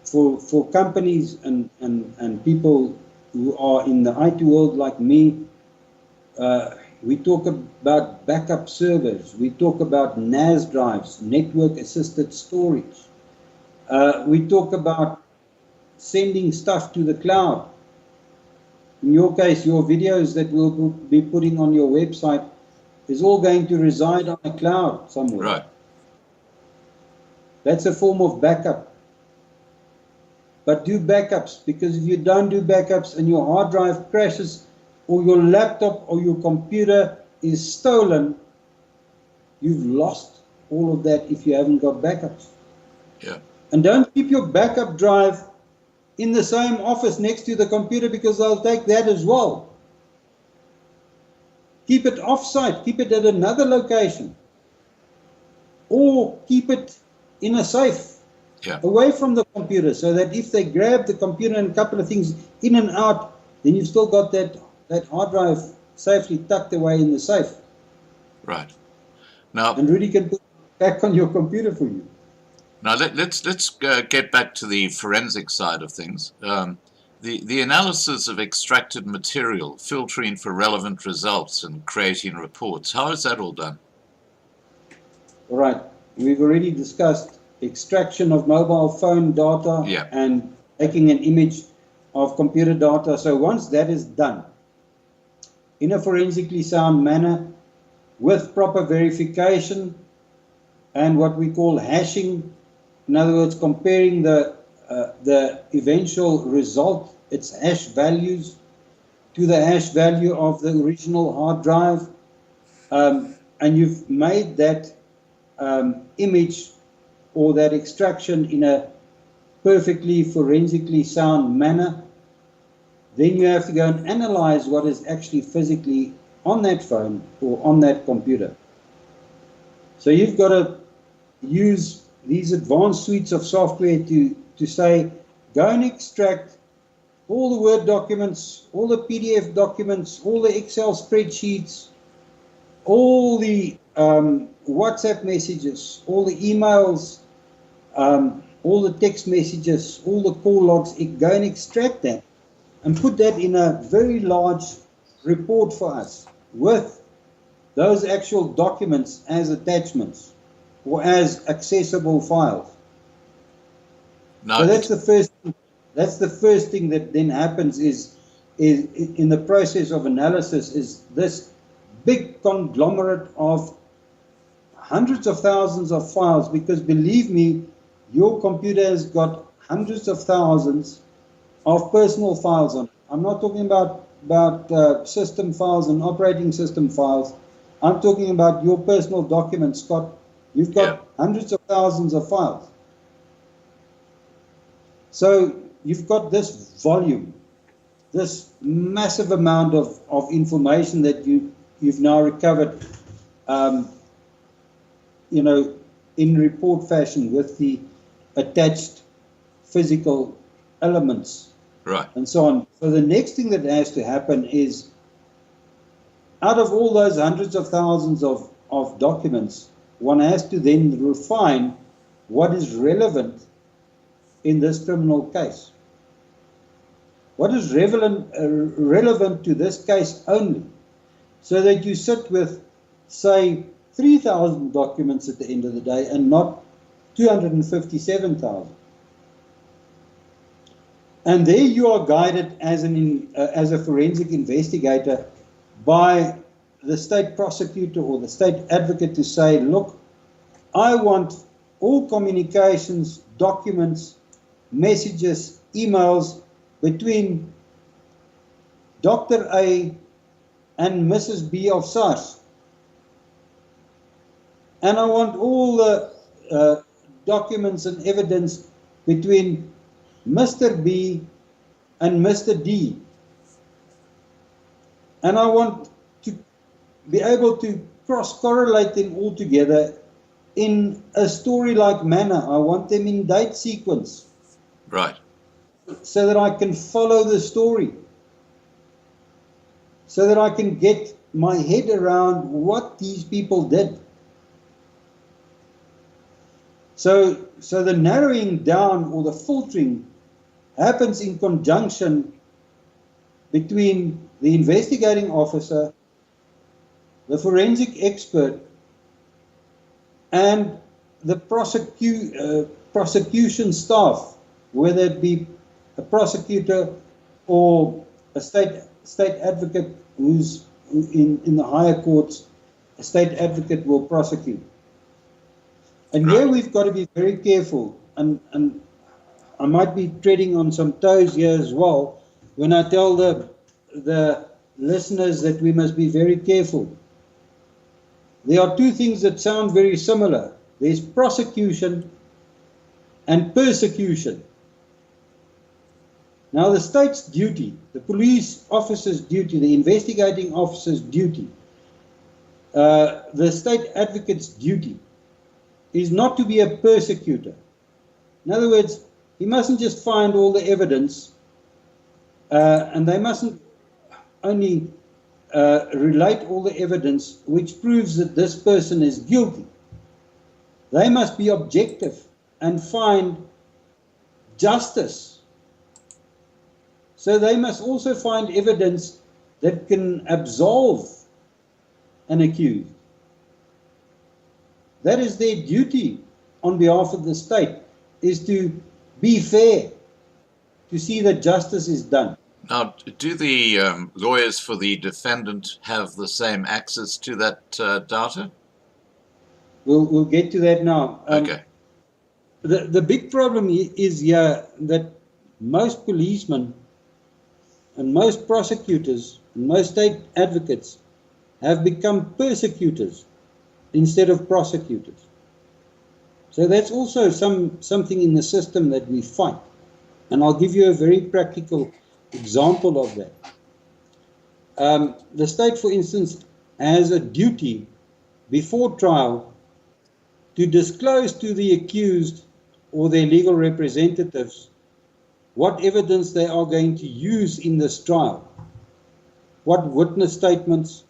For companies and people who are in the IT world like me, we talk about backup servers. We talk about NAS drives, network assisted storage. We talk about sending stuff to the cloud. In your case, your videos that we'll be putting on your website is all going to reside on a cloud somewhere. Right. That's a form of backup. But do backups, because if you don't do backups and your hard drive crashes, or your laptop or your computer is stolen, you've lost all of that if you haven't got backups. Yeah. And don't keep your backup drive in the same office next to the computer, because they'll take that as well. Keep it off-site, keep it at another location, or keep it in a safe. Yeah. Away from the computer, so that if they grab the computer and a couple of things in and out, then you've still got that hard drive safely tucked away in the safe. Right. Now, and Rudi can put it back on your computer for you. Now let's get back to the forensic side of things. The analysis of extracted material, filtering for relevant results and creating reports, how is that all done? All right, we've already discussed extraction of mobile phone data and taking an image of computer data. So once that is done in a forensically sound manner with proper verification and what we call hashing, in other words, comparing the eventual result, its hash values, to the hash value of the original hard drive, and you've made that image or that extraction in a perfectly forensically sound manner, then you have to go and analyze what is actually physically on that phone or on that computer. So you've got to use these advanced suites of software to say, go and extract all the Word documents, all the PDF documents, all the Excel spreadsheets, all the WhatsApp messages, all the emails, all the text messages, all the call logs. Go and extract that and put that in a very large report for us with those actual documents as attachments or as accessible files. So that's the first. That's the first thing that then happens is in the process of analysis is this big conglomerate of hundreds of thousands of files, because believe me, your computer has got hundreds of thousands of personal files on it. I'm not talking about system files and operating system files. I'm talking about your personal documents, Scott. You've got hundreds of thousands of files. So you've got this volume, this massive amount of information that you've now recovered, in report fashion with the attached physical elements, and so on. So the next thing that has to happen is, out of all those hundreds of thousands of documents, one has to then refine what is relevant in this criminal case. What is relevant to this case only, so that you sit with, say, 3,000 documents at the end of the day and not 257,000. And there you are guided as a forensic investigator by the state prosecutor or the state advocate to say, look, I want all communications, documents, messages, emails between Dr. A and Mrs. B of SARS. And I want all the documents and evidence between Mr. B and Mr. D. And I want to be able to cross-correlate them all together in a story-like manner. I want them in date sequence. Right. So that I can follow the story. So that I can get my head around what these people did. So the narrowing down or the filtering happens in conjunction between the investigating officer, the forensic expert, and the prosecution staff, whether it be a prosecutor or a state advocate who's in the higher courts. A state advocate will prosecute. And here we've got to be very careful, and I might be treading on some toes here as well when I tell the listeners that we must be very careful. There are two things that sound very similar. There's prosecution and persecution. Now the state's duty, the police officer's duty, the investigating officer's duty, the state advocate's duty is not to be a persecutor. In other words, he mustn't just find all the evidence and they mustn't only relate all the evidence which proves that this person is guilty. They must be objective and find justice. So they must also find evidence that can absolve an accused. That is their duty on behalf of the state, is to be fair, to see that justice is done. Now, do the lawyers for the defendant have the same access to that data? We'll get to that now. Okay. The big problem is here that most policemen and most prosecutors and most state advocates have become persecutors instead of prosecutors. So that's also something in the system that we fight. And I'll give you a very practical example of that. The state, for instance, has a duty before trial to disclose to the accused or their legal representatives what evidence they are going to use in this trial, what witness statements,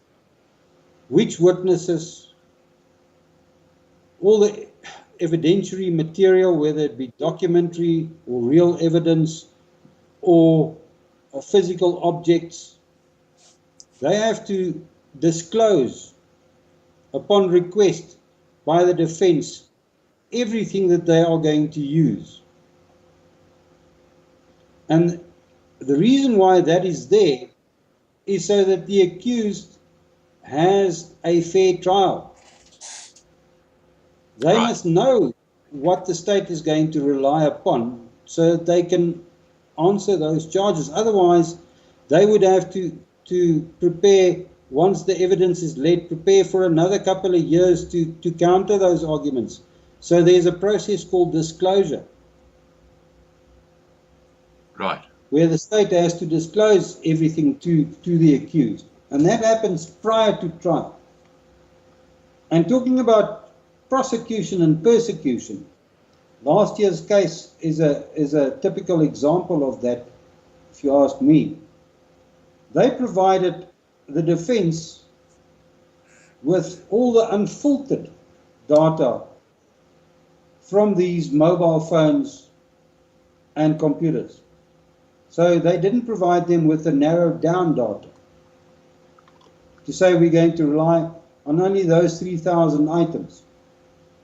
which witnesses, all the evidentiary material, whether it be documentary or real evidence or physical objects. They have to disclose upon request by the defense everything that they are going to use. And the reason why that is there is so that the accused has a fair trial. They must know what the state is going to rely upon so that they can answer those charges. Otherwise, they would have to prepare, once the evidence is led, prepare for another couple of years to counter those arguments. So there's a process called disclosure. Right. Where the state has to disclose everything to the accused. And that happens prior to trial. And talking about prosecution and persecution, last year's case is a typical example of that, if you ask me. They provided the defense with all the unfiltered data from these mobile phones and computers. So they didn't provide them with the narrowed down data to say we're going to rely on only those 3,000 items.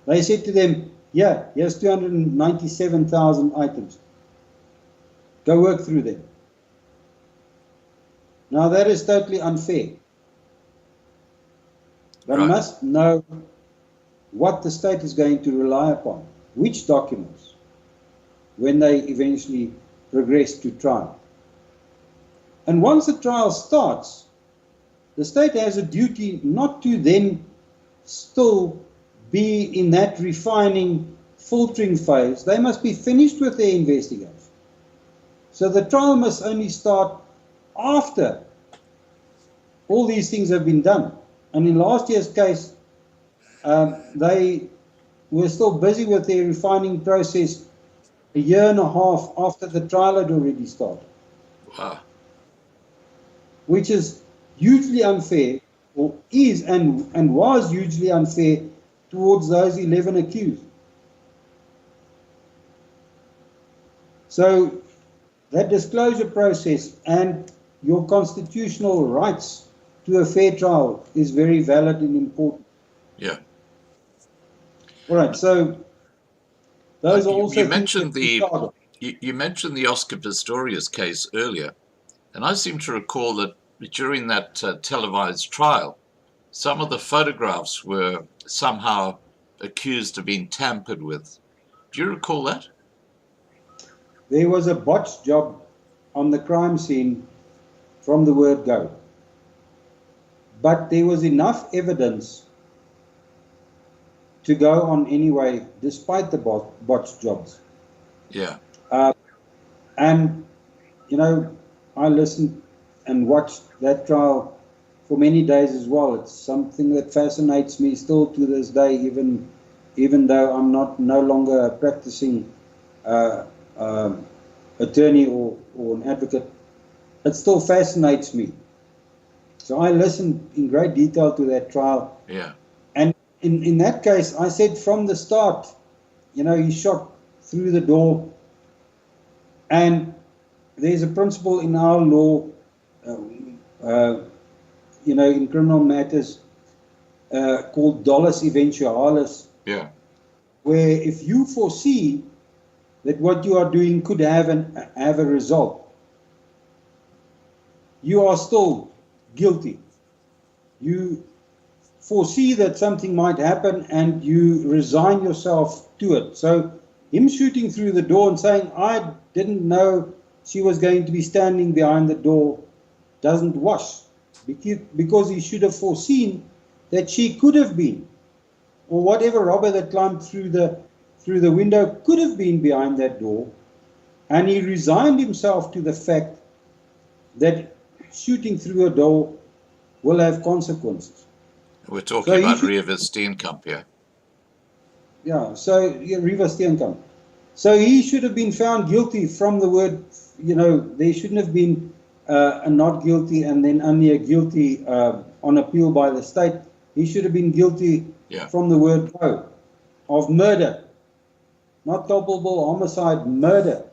They said to them, yeah, here's 297,000 items. Go work through them. Now that is totally unfair. They must know what the state is going to rely upon, which documents, when they eventually progress to trial. And once the trial starts, the state has a duty not to then still be in that refining, filtering phase. They must be finished with their investigation. So the trial must only start after all these things have been done. And in last year's case, they were still busy with their refining process a year and a half after the trial had already started. Wow. Which is hugely unfair, or is and was hugely unfair towards those 11 accused. So that disclosure process and your constitutional rights to a fair trial is very valid and important. Yeah. All right, so those are also you mentioned you mentioned the Oscar Pistorius case earlier, and I seem to recall that during that televised trial, some of the photographs were somehow accused of being tampered with. Do you recall that? There was a botched job on the crime scene from the word go. But there was enough evidence to go on anyway, despite the botched jobs. Yeah. And, you know, I listened and watched that trial for many days as well. It's something that fascinates me still to this day, even though I'm no longer a practicing attorney or an advocate. It still fascinates me. So I listened in great detail to that trial. Yeah. And in that case, I said from the start, you know, he shot through the door. And there's a principle in our law, in criminal matters, called dolus eventualis, Yeah. where if you foresee that what you are doing could have a result, you are still guilty. You foresee that something might happen and you resign yourself to it. So him shooting through the door and saying, I didn't know she was going to be standing behind the door, doesn't wash, because he should have foreseen that she could have been, or whatever robber that climbed through the window could have been behind that door, and he resigned himself to the fact that shooting through a door will have consequences. We're talking about Rudi Steenkamp here. Yeah, so Rudi Steenkamp. So he should have been found guilty from the word, there shouldn't have been a not guilty and then only a guilty on appeal by the state. He should have been guilty from the word go of murder, not culpable homicide, murder.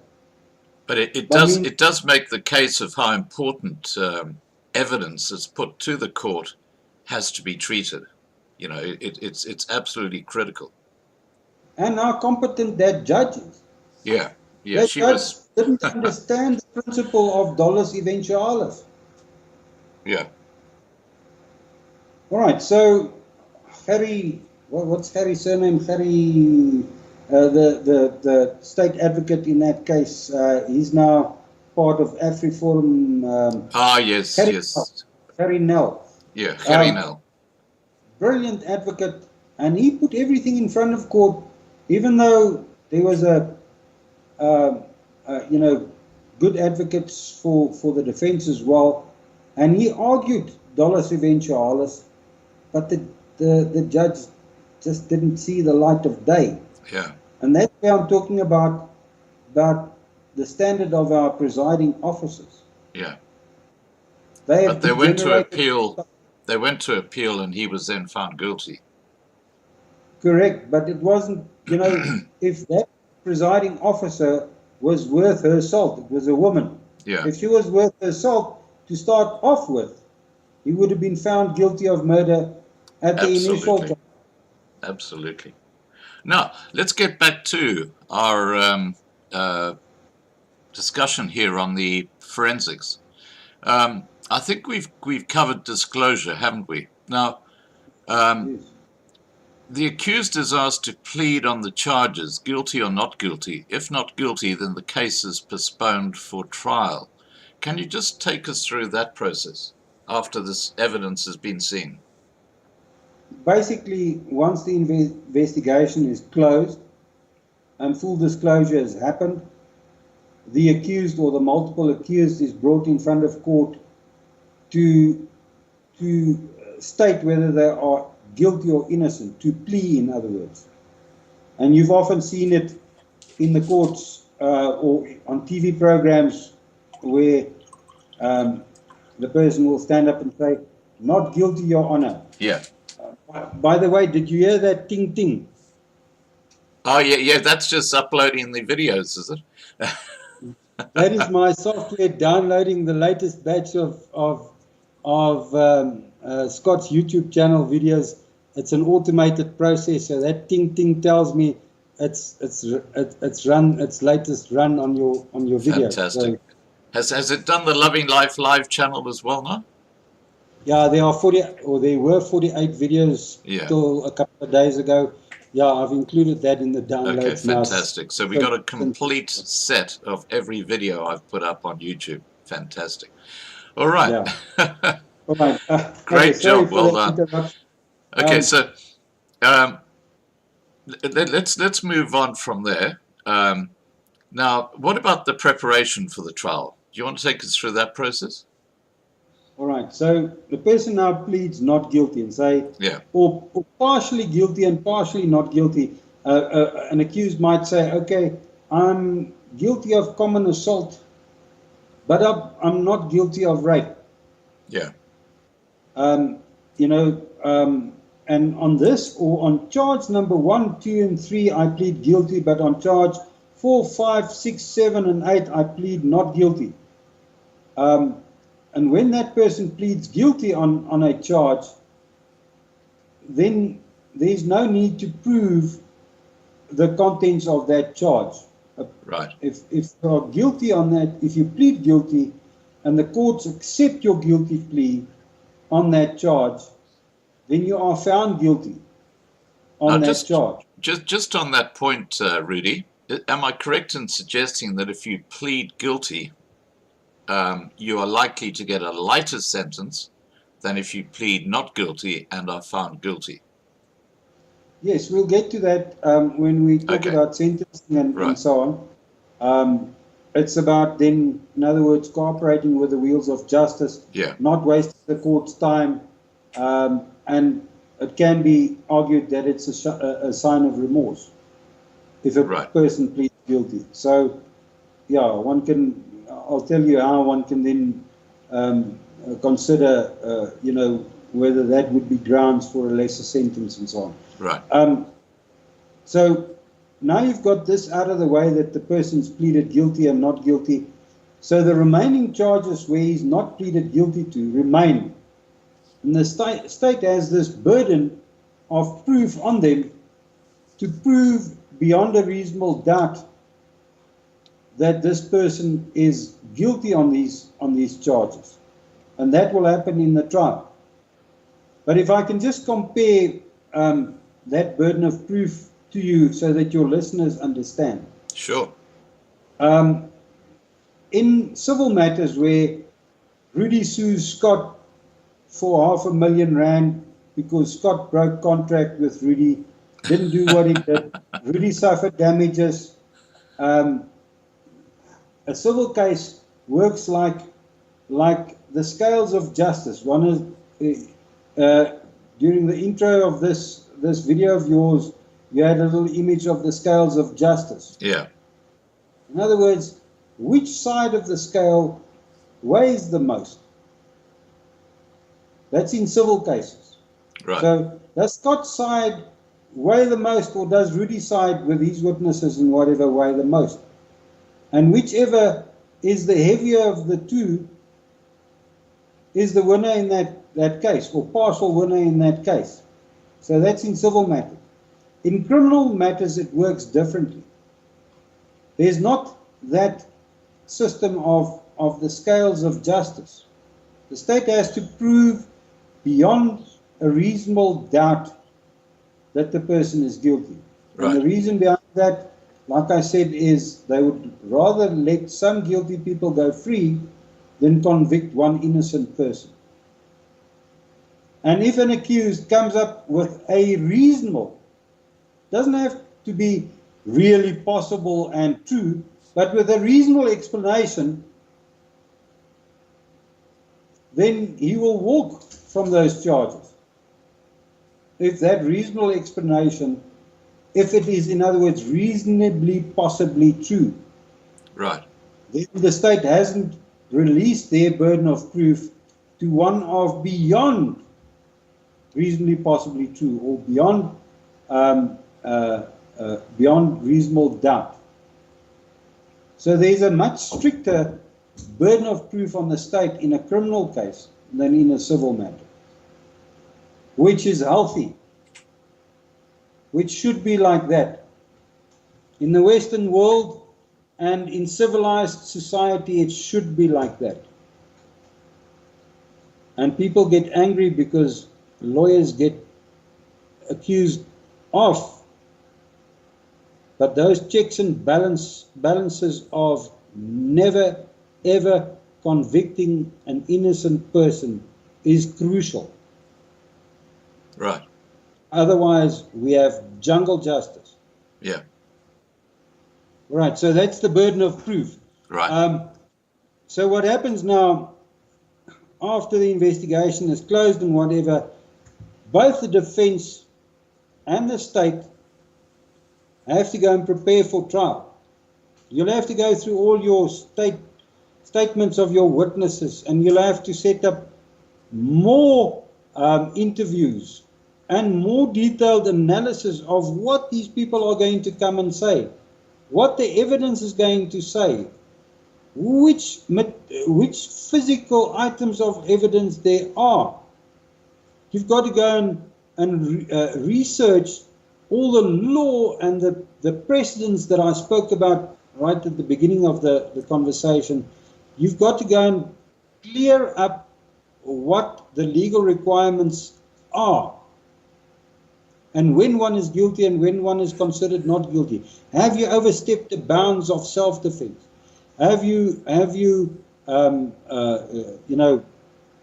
But it does make the case of how important evidence that's put to the court has to be treated. It's absolutely critical. And how competent that judge is. Yeah, that she judge was. didn't understand the principle of dolus eventualis. Yeah. All right, so Harry, what's Harry's surname? Harry, the state advocate in that case, he's now part of AfriForum. Yes. Harry Nell. Yeah, Harry Nell. Brilliant advocate, and he put everything in front of court, even though there was good advocates for the defense as well, and he argued dolus eventualis, but the judge just didn't see the light of day. Yeah. And that's where I'm talking about the standard of our presiding officers. Yeah. But they went to appeal. They went to appeal, and he was then found guilty. Correct, but it wasn't. If that presiding officer was worth her salt, it was a woman. Yeah. If she was worth her salt to start off with, he would have been found guilty of murder at the initial trial. Absolutely. Now, let's get back to our discussion here on the forensics. I think we've covered disclosure, haven't we? Now, Yes. the accused is asked to plead on the charges, guilty or not guilty. If not guilty, then the case is postponed for trial. Can you just take us through that process after this evidence has been seen? Basically, once the investigation is closed and full disclosure has happened, the accused or the multiple accused is brought in front of court to state whether they are guilty or innocent, to plea, in other words. And you've often seen it in the courts or on TV programs where the person will stand up and say, "Not guilty, Your Honor." Yeah. By the way, did you hear that ting ting? Oh, yeah, that's just uploading the videos, is it? That is my software downloading the latest batch of Scott's YouTube channel videos. It's an automated process, so that ting ting tells me it's latest run on your video. Fantastic. So, has it done the Loving Life live channel as well now? yeah, there were 48 videos till a couple of days ago. Yeah, I've included that in the downloads. Okay, fantastic. So we got a complete set of every video I've put up on YouTube. Fantastic. All right. Yeah. All right. Great job. Well done. Okay, so let's move on from there. Now, what about the preparation for the trial? Do you want to take us through that process? All right. So the person now pleads not guilty and say, or partially guilty and partially not guilty. An accused might say, okay, I'm guilty of common assault, but I'm not guilty of rape. Yeah. And on this, or on charge number 1, 2, and 3, I plead guilty, but on charge 4, 5, 6, 7, and 8, I plead not guilty. And when that person pleads guilty on a charge, then there's no need to prove the contents of that charge. Right. If you are guilty on that, if you plead guilty and the courts accept your guilty plea on that charge, then you are found guilty on Now, that charge. Just on that point, Rudi, am I correct in suggesting that if you plead guilty, you are likely to get a lighter sentence than if you plead not guilty and are found guilty? Yes, we'll get to that when we talk about sentencing and so on. It's about then, in other words, cooperating with the wheels of justice, not wasting the court's time, and it can be argued that it's a sign of remorse if a person pleads guilty. So, yeah, I'll tell you how one can then consider, whether that would be grounds for a lesser sentence and so on. Right. So now you've got this out of the way, that the person's pleaded guilty and not guilty. So the remaining charges where he's not pleaded guilty to remain. And the state has this burden of proof on them to prove beyond a reasonable doubt that this person is guilty on these charges. And that will happen in the trial. But if I can just compare that burden of proof to you so that your listeners understand. Sure. In civil matters where Rudi sues Scott for R500,000 because Scott broke contract with Rudi, didn't do what he did, Rudi suffered damages. A civil case works like the scales of justice. One is, during the intro of this video of yours, you had a little image of the scales of justice. Yeah. In other words, which side of the scale weighs the most? That's in civil cases. Right. So does Scott's side weigh the most, or does Rudi's side with his witnesses and whatever weigh the most? And whichever is the heavier of the two is the winner in that case, or partial winner in that case. So that's in civil matters. In criminal matters, it works differently. There's not that system of the scales of justice. The state has to prove beyond a reasonable doubt that the person is guilty. Right. And the reason behind that, like I said, is they would rather let some guilty people go free than convict one innocent person. And if an accused comes up with a reasonable, doesn't have to be really possible and true, but with a reasonable explanation, then he will walk from those charges. If that reasonable explanation, if it is, in other words, reasonably possibly true, Right. then the state hasn't released their burden of proof to one of beyond reasonably possibly true, or beyond beyond reasonable doubt. So there's a much stricter burden of proof on the state in a criminal case than in a civil matter, which is healthy, which should be like that. In the Western world and in civilized society, it should be like that. And people get angry because lawyers get accused of. But those checks and balances of never ever convicting an innocent person is crucial. Right. Otherwise, we have jungle justice. Yeah. Right, so that's the burden of proof. Right. So what happens now, after the investigation is closed and whatever, both the defense and the state have to go and prepare for trial. You'll have to go through all your statements of your witnesses, and you'll have to set up more interviews and more detailed analysis of what these people are going to come and say. what the evidence is going to say, which physical items of evidence there are. You've got to go and research all the law and the precedents that I spoke about right at the beginning of the conversation. You've got to go and clear up what the legal requirements are, and when one is guilty and when one is considered not guilty. Have you overstepped the bounds of self-defense? Have you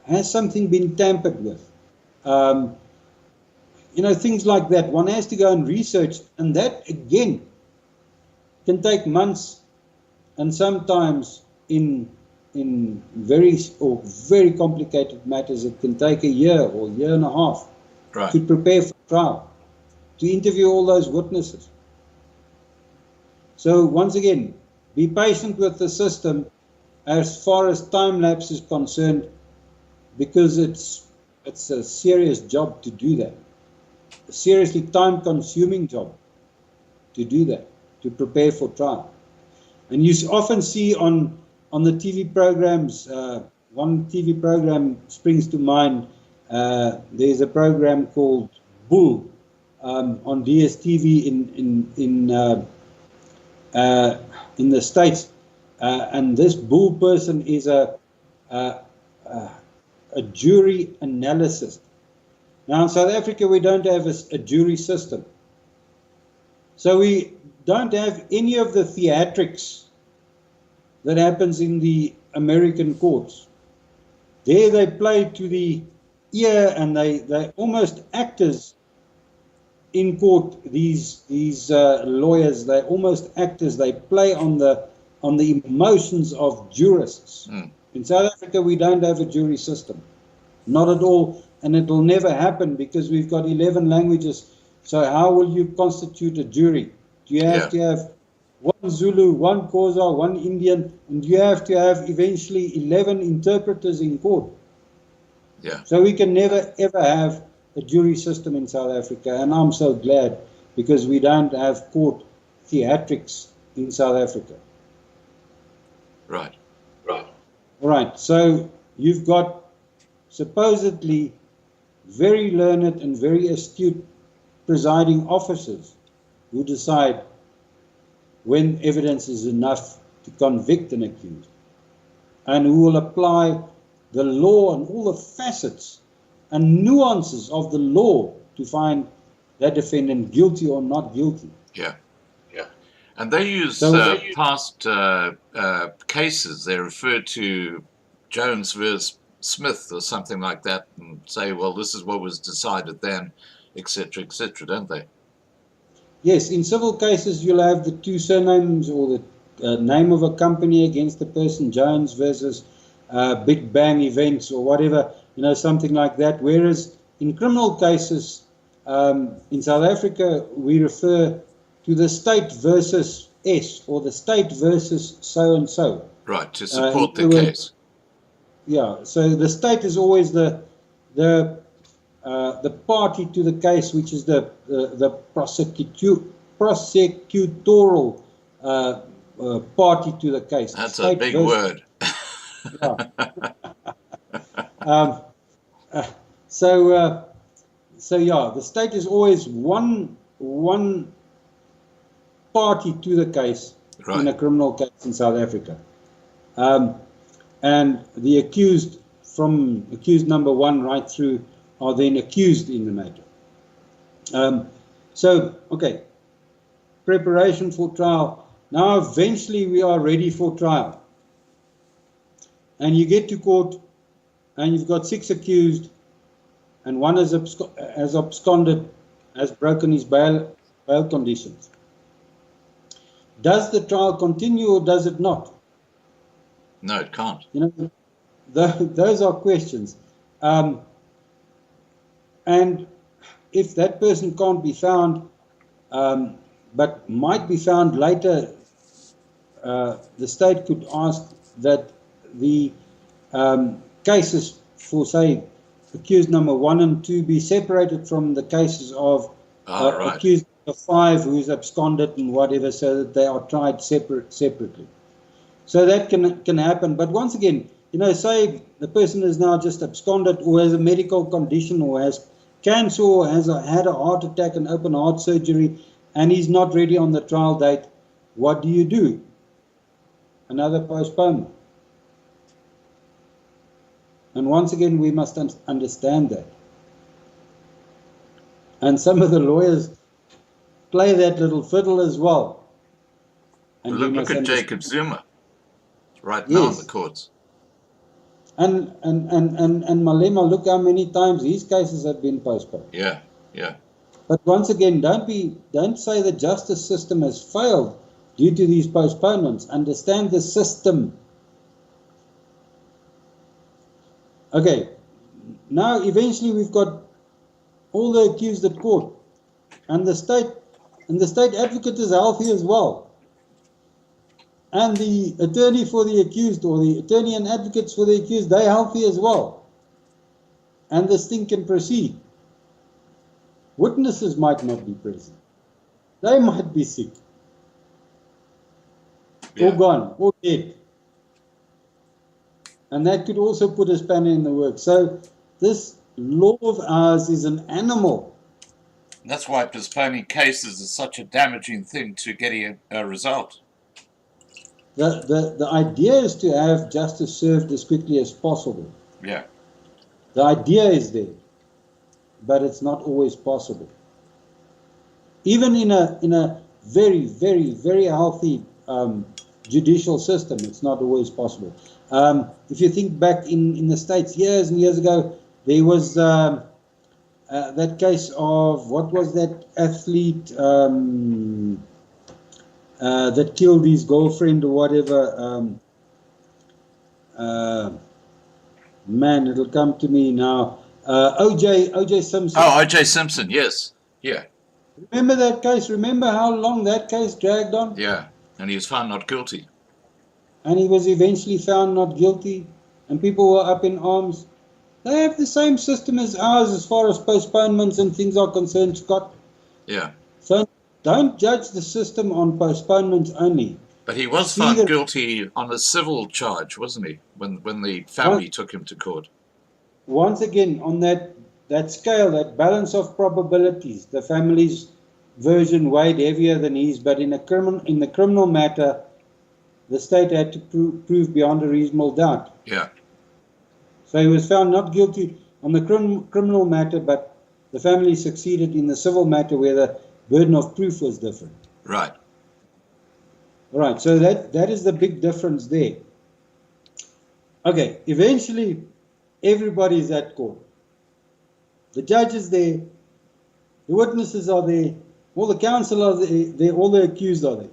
has something been tampered with? Things like that. One has to go and research, and that again can take months, and sometimes in very complicated matters, it can take a year or a year and a half to prepare for trial, to interview all those witnesses. So once again, be patient with the system as far as time lapse is concerned, because it's a serious job to do that, a seriously time-consuming job to do that, to prepare for trial. And you often see on the TV programs, one TV program springs to mind. There's a program called Bull on DSTV in the States, and this Bull person is a jury analyst. Now in South Africa we don't have a jury system, so we don't have any of the theatrics that happens in the American courts. There they play to the ear, and they almost actors in court. These lawyers, they almost actors. They play on the emotions of jurists. In South Africa, we don't have a jury system, not at all, and it will never happen because we've got 11 languages. So how will you constitute a jury? Do you have to have one Zulu, one Xhosa, one Indian, and you have to have eventually 11 interpreters in court? Yeah. So we can never ever have a jury system in South Africa, and I'm so glad, because we don't have court theatrics in South Africa. Right. Right. So you've got supposedly very learned and very astute presiding officers who decide when evidence is enough to convict an accused, and who will apply the law and all the facets and nuances of the law to find that defendant guilty or not guilty. Yeah. And they use past cases. They refer to Jones versus Smith or something like that, and say, well, this is what was decided then, etc., don't they? Yes, in civil cases, you'll have the two surnames or the name of a company against the person, Jones versus Big Bang Events or whatever, something like that. Whereas in criminal cases, in South Africa, we refer to the state versus S, or the state versus so-and-so. Right, to support the case. Yeah, so the state is always the party to the case, which is the prosecutorial party to the case. That's a big word. The state is always one party to the case in a criminal case in South Africa, and the accused, from accused number one right through, are then accused in the matter. Preparation for trial. Now eventually we are ready for trial, and you get to court and you've got 6 accused, and one has absconded, has broken his bail conditions. Does the trial continue or does it not? No, it can't. Those are questions. And if that person can't be found, but might be found later, the state could ask that the cases for, say, accused number 1 and 2 be separated from the cases of accused the 5 who's absconded and whatever, so that they are tried separately. So that can happen. But once again, say the person is now just absconded or has a medical condition or has cancer or had a heart attack and open heart surgery and he's not ready on the trial date. What do? Another postponement. And once again, we must understand that. And some of the lawyers play that little fiddle as well. And look at Jacob Zuma right now in the courts. And Malema, look how many times these cases have been postponed. Yeah. But once again, don't say the justice system has failed due to these postponements. Understand the system. Okay, now eventually we've got all the accused at court, and the state advocate is healthy as well, and the attorney for the accused, or the attorney and advocates for the accused, they're healthy as well, and this thing can proceed. Witnesses might not be present. They might be sick, or gone, or dead. And that could also put a spanner in the works. So this law of ours is an animal. That's why postponing cases is such a damaging thing to getting a result. The idea is to have justice served as quickly as possible. Yeah. The idea is there, but it's not always possible. Even in a very, very, very healthy judicial system, it's not always possible. If you think back in the States, years and years ago, there was that case of, what was that athlete that killed his girlfriend or whatever? Man, it'll come to me now. O.J. Simpson. Oh, O.J. Simpson, yes. Yeah. Remember that case? Remember how long that case dragged on? Yeah, and he was found not guilty. And he was eventually found not guilty, and people were up in arms. They have the same system as ours as far as postponements and things are concerned, Scott. Yeah. So don't judge the system on postponements only. But he was found guilty on a civil charge, wasn't he, when the family took him to court? Once again, on that scale, that balance of probabilities, the family's version weighed heavier than his, but in the criminal matter, the state had to prove beyond a reasonable doubt. Yeah. So he was found not guilty on the criminal matter, but the family succeeded in the civil matter where the burden of proof was different. Right. All right, so that is the big difference there. Okay, eventually everybody's at court. The judge is there, the witnesses are there, all the counsel are there, all the accused are there.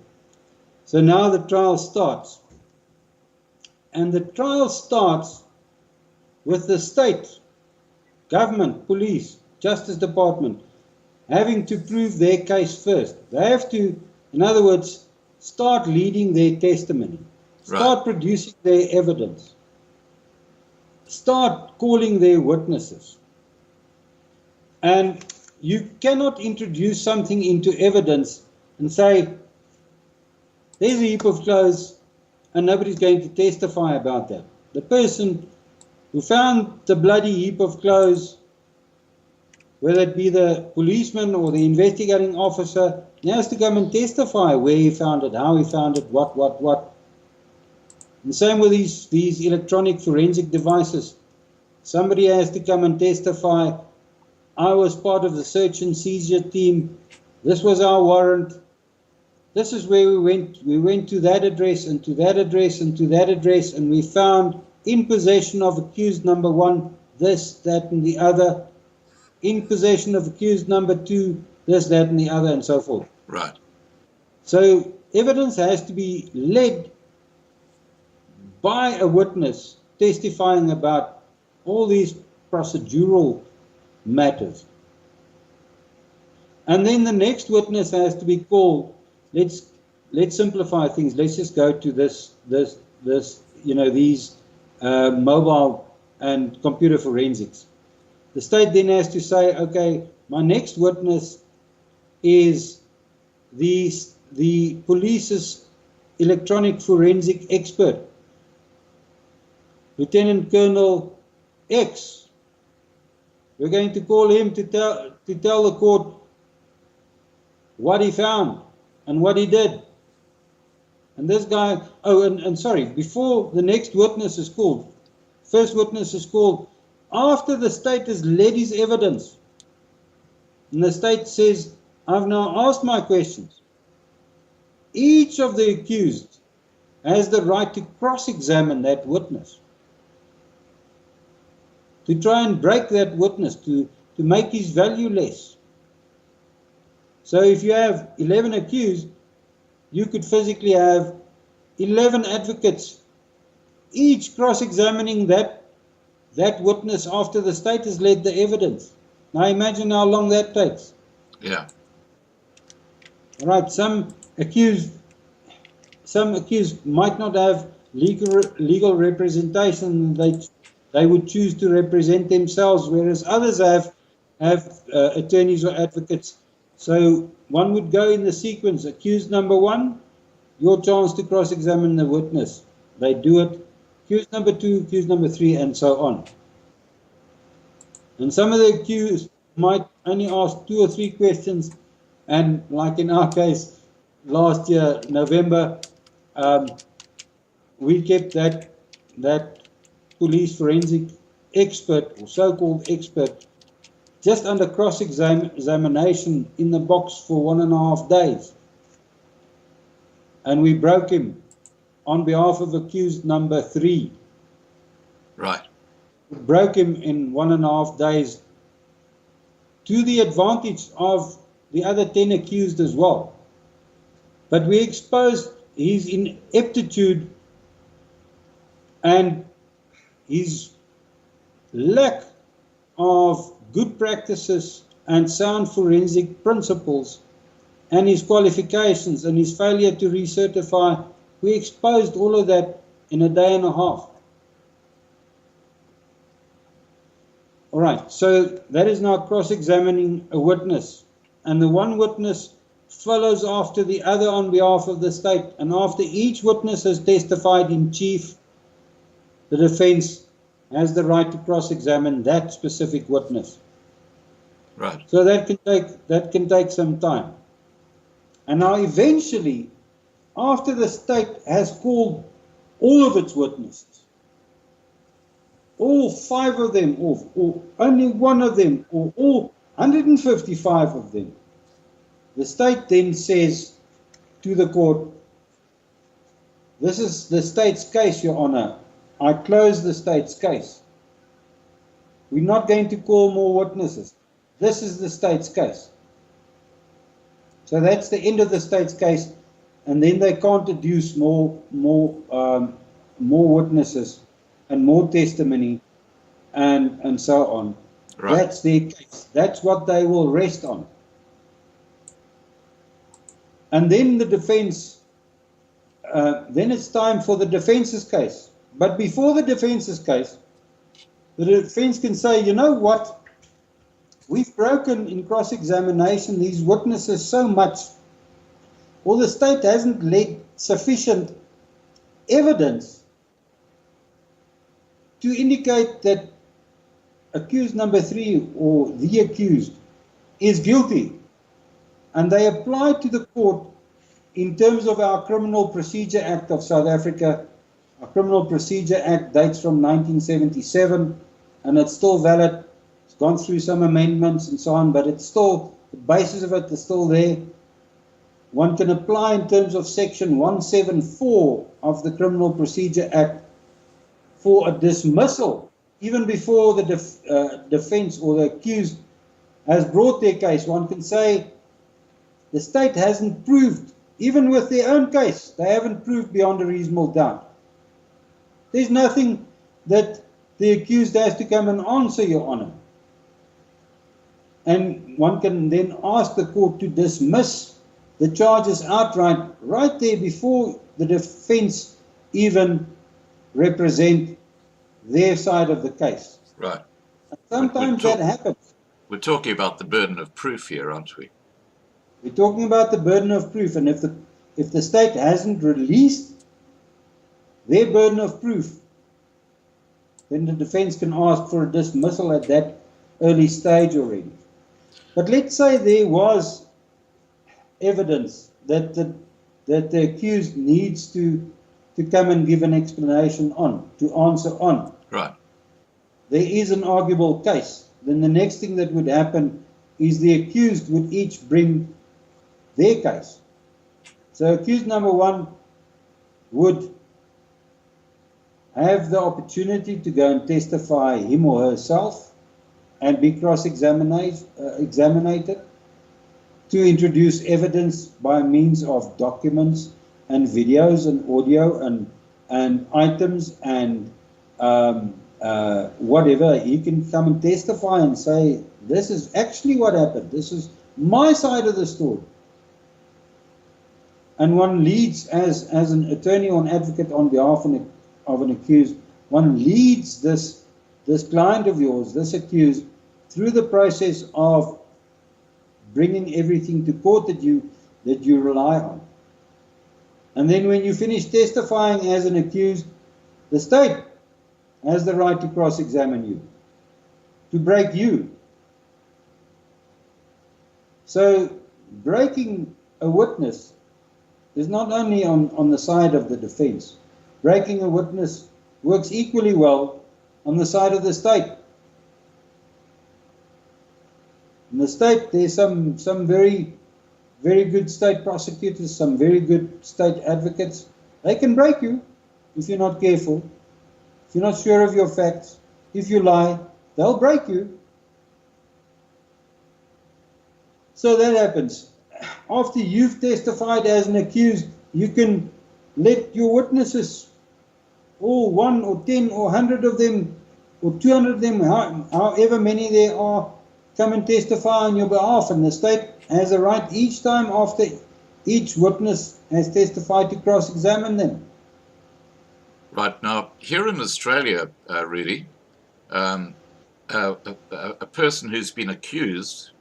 So now the trial starts. And the trial starts with the state, government, police, Justice Department, having to prove their case first. They have to, in other words, start leading their testimony, start producing their evidence, start calling their witnesses. And you cannot introduce something into evidence and say, there's a heap of clothes and nobody's going to testify about that. The person who found the bloody heap of clothes, whether it be the policeman or the investigating officer, he has to come and testify where he found it, how he found it, what. And same with these electronic forensic devices. Somebody has to come and testify, I was part of the search and seizure team, this was our warrant, this is where we went. We went to that address and to that address and to that address, and we found in possession of accused number 1, this, that, and the other. In possession of accused number 2, this, that, and the other, and so forth. Right. So evidence has to be led by a witness testifying about all these procedural matters. And then the next witness has to be called. Let's simplify things. Let's just go to this, these mobile and computer forensics. The state then has to say, okay, my next witness is the police's electronic forensic expert, Lieutenant Colonel X. We're going to call him to tell the court what he found and what he did. And this guy, and sorry, before the next witness is called, first witness is called, after the state has led his evidence, and the state says, I've now asked my questions. Each of the accused has the right to cross-examine that witness, to try and break that witness, to make his value less. So if you have 11 accused, you could physically have 11 advocates, each cross-examining that witness after the state has led the evidence. Now imagine how long that takes. Yeah. All right, some accused might not have legal representation. They would choose to represent themselves, whereas others have attorneys or advocates. So one would go in the sequence. Accused number 1, your chance to cross-examine the witness. They do it. Accused number 2, accused number 3, and so on. And some of the accused might only ask 2 or 3 questions, and like in our case, last year, November, we kept that police forensic expert, or so-called expert, just under cross-examination in the box for 1.5 days. And we broke him on behalf of accused number 3. Right. We broke him in 1.5 days to the advantage of the other 10 accused as well. But we exposed his ineptitude and his lack of good practices and sound forensic principles, and his qualifications and his failure to recertify. We exposed all of that in a day and a half. All right, so that is now cross-examining a witness, and the one witness follows after the other on behalf of the state, and after each witness has testified in chief, the defense has the right to cross-examine that specific witness. Right. So that can take some time. And now eventually, after the state has called all of its witnesses, all 5 of them, or only 1 of them, or all 155 of them, the state then says to the court, this is the state's case, Your Honor. I close the state's case. We're not going to call more witnesses. This is the state's case. So that's the end of the state's case, and then they can't deduce more witnesses and more testimony and so on. Right. That's their case. That's what they will rest on. And then the defense, then it's time for the defense's case. But before the defense's case, the defense can say, you know what? We've broken in cross-examination these witnesses so much, or the state hasn't led sufficient evidence to indicate that accused number 3 or the accused is guilty. And they apply to the court in terms of our Criminal Procedure Act of South Africa. Our Criminal Procedure Act dates from 1977, and it's still valid. It's gone through some amendments and so on, but it's still, the basis of it is still there. One can apply in terms of section 174 of the Criminal Procedure Act for a dismissal, even before the defense or the accused has brought their case. One can say the state hasn't proved, even with their own case, they haven't proved beyond a reasonable doubt. There's nothing that the accused has to come and answer, Your Honor. And one can then ask the court to dismiss the charges outright, right there before the defense even represent their side of the case. Right. And sometimes that happens. We're talking about the burden of proof here, aren't we? We're talking about the burden of proof, and if the state hasn't released their burden of proof, then the defense can ask for a dismissal at that early stage already. But let's say there was evidence that the accused needs to come and give an explanation on, to answer on. Right. There is an arguable case. Then the next thing that would happen is the accused would each bring their case. So accused number one would have the opportunity to go and testify him or herself and be cross-examined, to introduce evidence by means of documents and videos and audio and items and whatever. He can come and testify and say, this is actually what happened. This is my side of the story. And one leads, as an attorney or an advocate on behalf of an accused, one leads this client of yours, this accused, through the process of bringing everything to court that you rely on. And then when you finish testifying as an accused, the state has the right to cross-examine you, to break you. So breaking a witness is not only on the side of the defense. Breaking a witness works equally well on the side of the state. In the state, there's some very, very good state prosecutors, some very good state advocates. They can break you if you're not careful, if you're not sure of your facts, if you lie, they'll break you. So that happens. After you've testified as an accused, you can let your witnesses, all 1 or 10 or 100 of them, or 200 of them, however many there are, come and testify on your behalf, and the state has a right each time after each witness has testified to cross-examine them. Right. Now, here in Australia, Rudi, a person who's been accused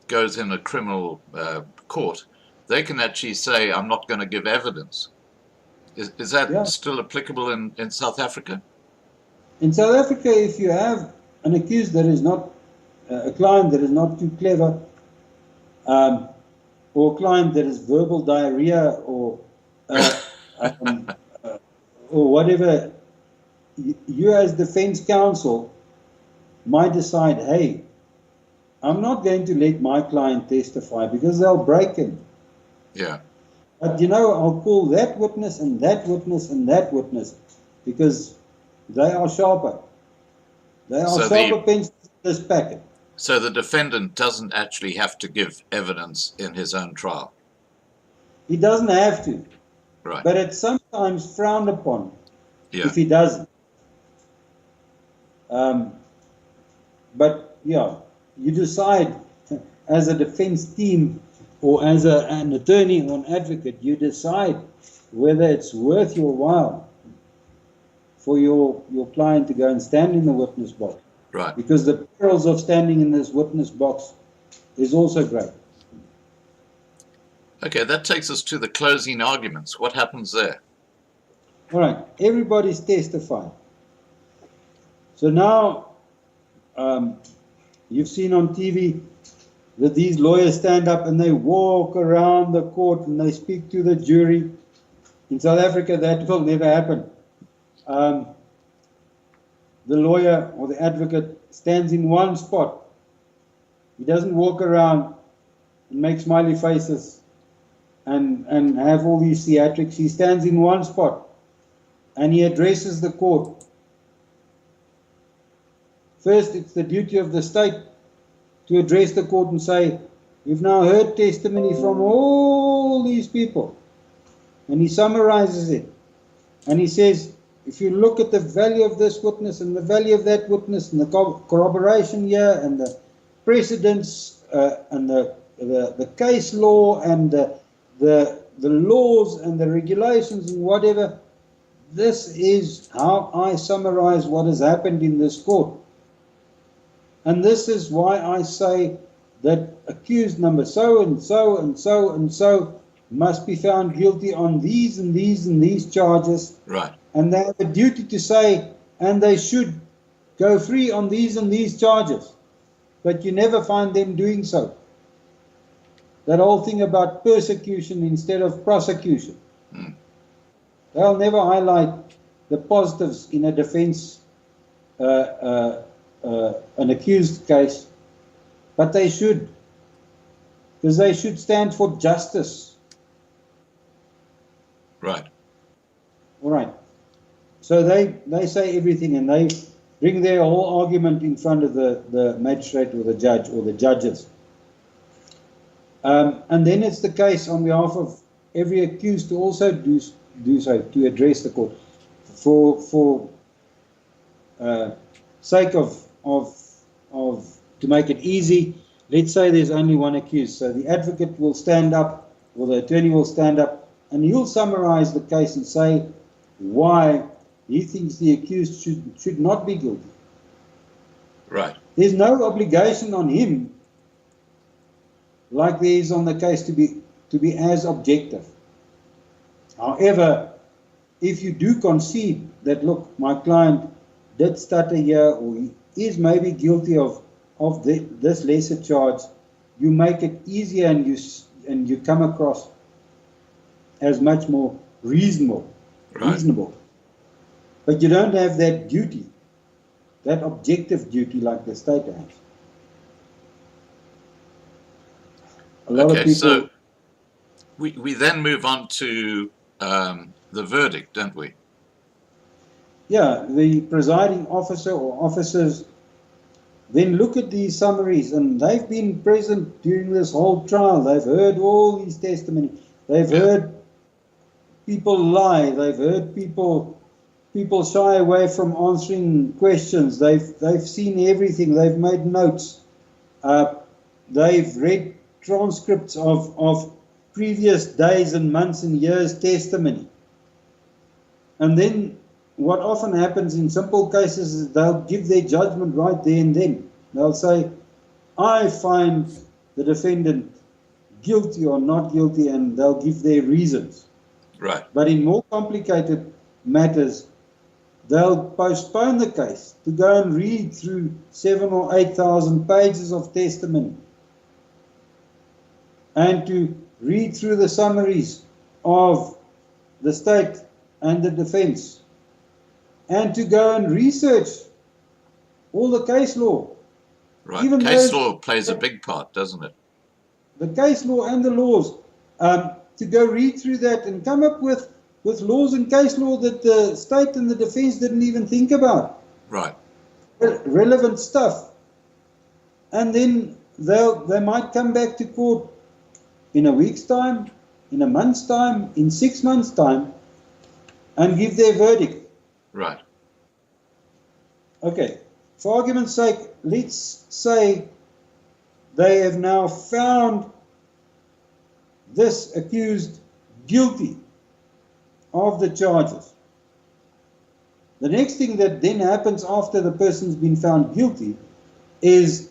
goes in a criminal court, they can actually say, I'm not going to give evidence. Is that still applicable in South Africa? In South Africa, if you have an accused that is not a client that is not too clever, or a client that is verbal diarrhea, or whatever, you as defense counsel might decide, hey, I'm not going to let my client testify because they'll break him. Yeah. But I'll call that witness and that witness and that witness because they are sharper. They are sharper pencils in this packet. So the defendant doesn't actually have to give evidence in his own trial? He doesn't have to. Right. But it's sometimes frowned upon if he doesn't. But yeah, you decide as a defense team or as an attorney or an advocate, you decide whether it's worth your while for your client to go and stand in the witness box. Right. Because the perils of standing in this witness box is also great. Okay, that takes us to the closing arguments. What happens there? All right, everybody's testified. So now you've seen on TV that these lawyers stand up and they walk around the court and they speak to the jury. In South Africa, that will never happen. The lawyer or the advocate stands in one spot. He doesn't walk around and make smiley faces and have all these theatrics. He stands in one spot and he addresses the court. First, it's the duty of the state to address the court and say, we've now heard testimony from all these people. And he summarizes it. And he says, if you look at the value of this witness and the value of that witness and the corroboration here and the precedents and the case law and the laws and the regulations and whatever, this is how I summarize what has happened in this court. And this is why I say that accused number so and so and so and so must be found guilty on these and these and these charges. Right. And they have a duty to say, and they should go free on these and these charges. But you never find them doing so. That whole thing about persecution instead of prosecution. They'll never highlight the positives in a defense, an accused case, but they should, because they should stand for justice. Right. All right. So they say everything, and they bring their whole argument in front of the magistrate or the judge or the judges. And then it's the case on behalf of every accused to also do so, to address the court. For sake of to make it easy, let's say there's only one accused. So the advocate will stand up, or the attorney will stand up, and he'll summarize the case and say why he thinks the accused should not be guilty. Right. There's no obligation on him, like there is on the case, to be as objective. However, if you do concede that, look, my client did stutter here, or he is maybe guilty of this lesser charge, you make it easier, and you come across as much more reasonable. But you don't have that duty, that objective duty like the state has. A lot of people. So we then move on to the verdict, don't we? Yeah, the presiding officer or officers then look at these summaries, and they've been present during this whole trial. They've heard all these testimony. They've heard people lie. They've heard people shy away from answering questions. They've seen everything. They've made notes. They've read transcripts of previous days and months and years' testimony. And then what often happens in simple cases is they'll give their judgment right there and then. They'll say, I find the defendant guilty or not guilty, and they'll give their reasons. Right. But in more complicated matters, they'll postpone the case to go and read through 7,000 or 8,000 pages of testimony, and to read through the summaries of the state and the defense, and to go and research all the case law. Right. Even case law plays a big part, doesn't it? The case law and the laws. To go read through that and come up with laws and case law that the state and the defense didn't even think about. Right. Relevant stuff. And then they might come back to court in a week's time, in a month's time, in 6 months' time, and give their verdict. Right. Okay. For argument's sake, let's say they have now found this accused guilty of the charges. The next thing that then happens after the person's been found guilty is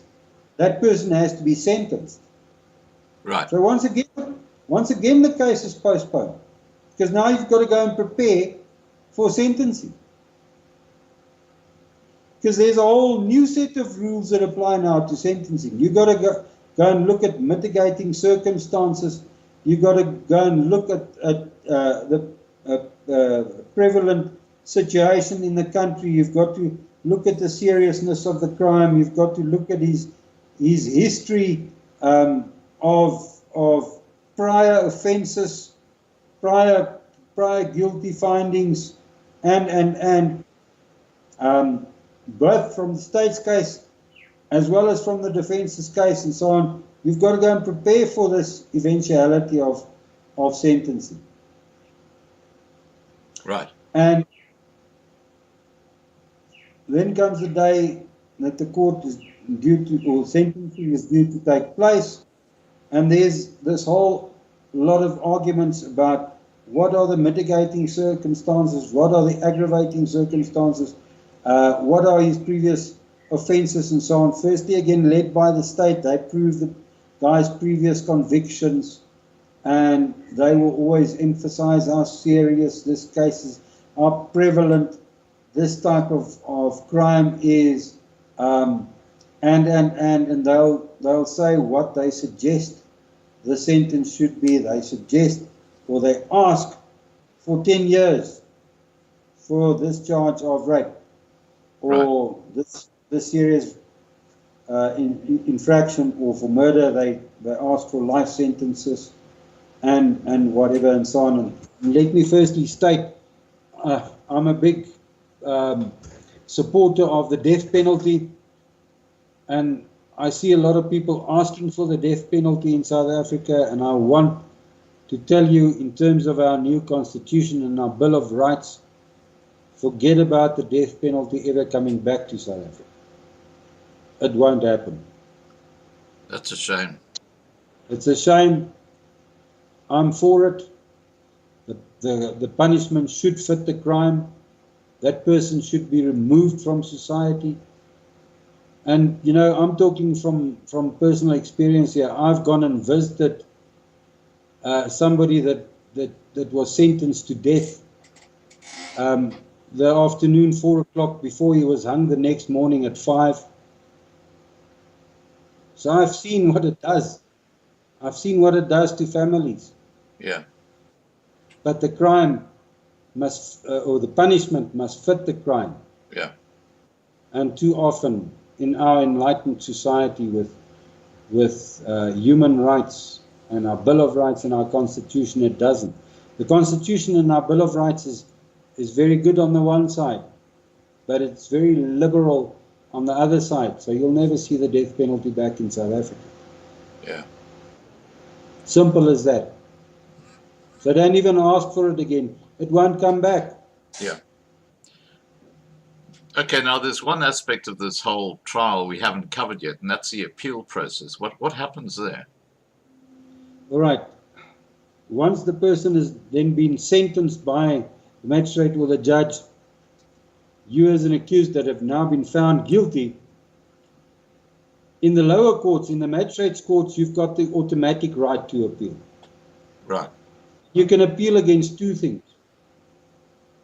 that person has to be sentenced. Right. So once again the case is postponed, because now you've got to go and prepare for sentencing. Because there's a whole new set of rules that apply now to sentencing. You've got to go and look at mitigating circumstances. You've got to go and look at the prevalent situation in the country. You've got to look at the seriousness of the crime. You've got to look at his history of prior offences, prior guilty findings, and both from the state's case as well as from the defence's case and so on. You've got to go and prepare for this eventuality of sentencing. Right. And then comes the day that the court is due to, or sentencing is due to take place, and there's this whole lot of arguments about what are the mitigating circumstances, what are the aggravating circumstances, what are his previous offences and so on. Firstly, again, led by the state, they prove that guy's previous convictions, and they will always emphasize how serious this case is, how prevalent this type of crime is, and they'll say what they suggest the sentence should be. They suggest, or they ask for 10 years for this charge of rape, or this serious infraction, or for murder they ask for life sentences, and whatever, and so on. And let me firstly state, I'm a big supporter of the death penalty, and I see a lot of people asking for the death penalty in South Africa, and I want to tell you, in terms of our new constitution and our Bill of Rights, forget about the death penalty ever coming back to South Africa. It won't happen. That's a shame. It's a shame. I'm for it. The punishment should fit the crime. That person should be removed from society. And, you know, I'm talking from personal experience here. I've gone and visited somebody that was sentenced to death the afternoon, 4 o'clock, before he was hung the next morning at 5. So I've seen what it does. I've seen what it does to families. Yeah. But the crime must, or the punishment must fit the crime. Yeah. And too often in our enlightened society with human rights and our Bill of Rights and our Constitution, it doesn't. The Constitution and our Bill of Rights is very good on the one side, but it's very liberal on the other side. So you'll never see the death penalty back in South Africa. Yeah. Simple as that. So don't even ask for it again. It won't come back. Yeah. Okay, now there's one aspect of this whole trial we haven't covered yet, and that's the appeal process. What happens there? All right. Once the person has then been sentenced by the magistrate or the judge, you as an accused that have now been found guilty, in the lower courts, in the magistrates' courts, you've got the automatic right to appeal. Right. You can appeal against two things.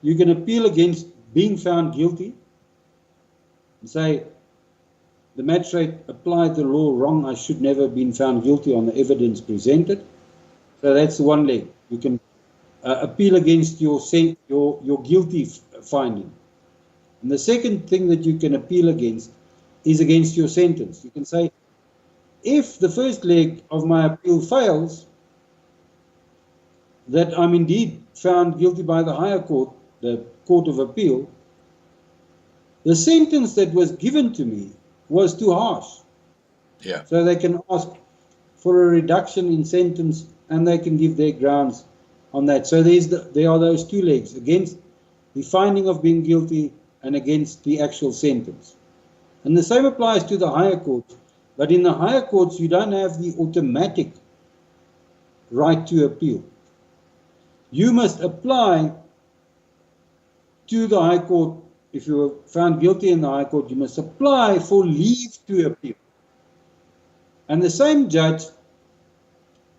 You can appeal against being found guilty and say, the magistrate applied the law wrong, I should never have been found guilty on the evidence presented. So that's the one leg. You can appeal against your guilty finding. And the second thing that you can appeal against is against your sentence. You can say, if the first leg of my appeal fails, that I'm indeed found guilty by the higher court, the Court of Appeal, the sentence that was given to me was too harsh. Yeah. So they can ask for a reduction in sentence, and they can give their grounds on that. So there are those two legs, against the finding of being guilty and against the actual sentence. And the same applies to the higher courts. But in the higher courts, you don't have the automatic right to appeal. You must apply to the High Court. If you were found guilty in the High Court, you must apply for leave to appeal. And the same judge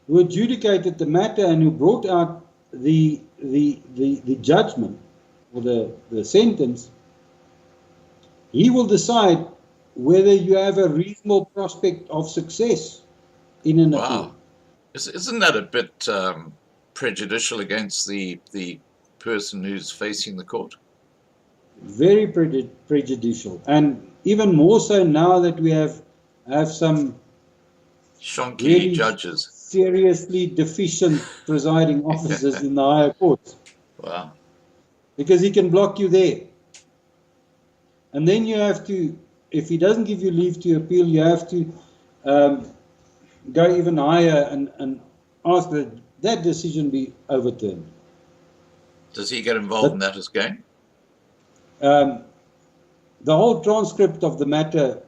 who adjudicated the matter and who brought out the judgment or the sentence, he will decide whether you have a reasonable prospect of success in an appeal. Isn't that a bit prejudicial against the person who's facing the court? Very prejudicial, and even more so now that we have some shonky really judges, seriously deficient presiding officers in the higher courts. Wow. Because he can block you there. And then you have to, if he doesn't give you leave to appeal, you have to go even higher and ask that that decision be overturned. Does he get involved in that as game? The whole transcript of the matter,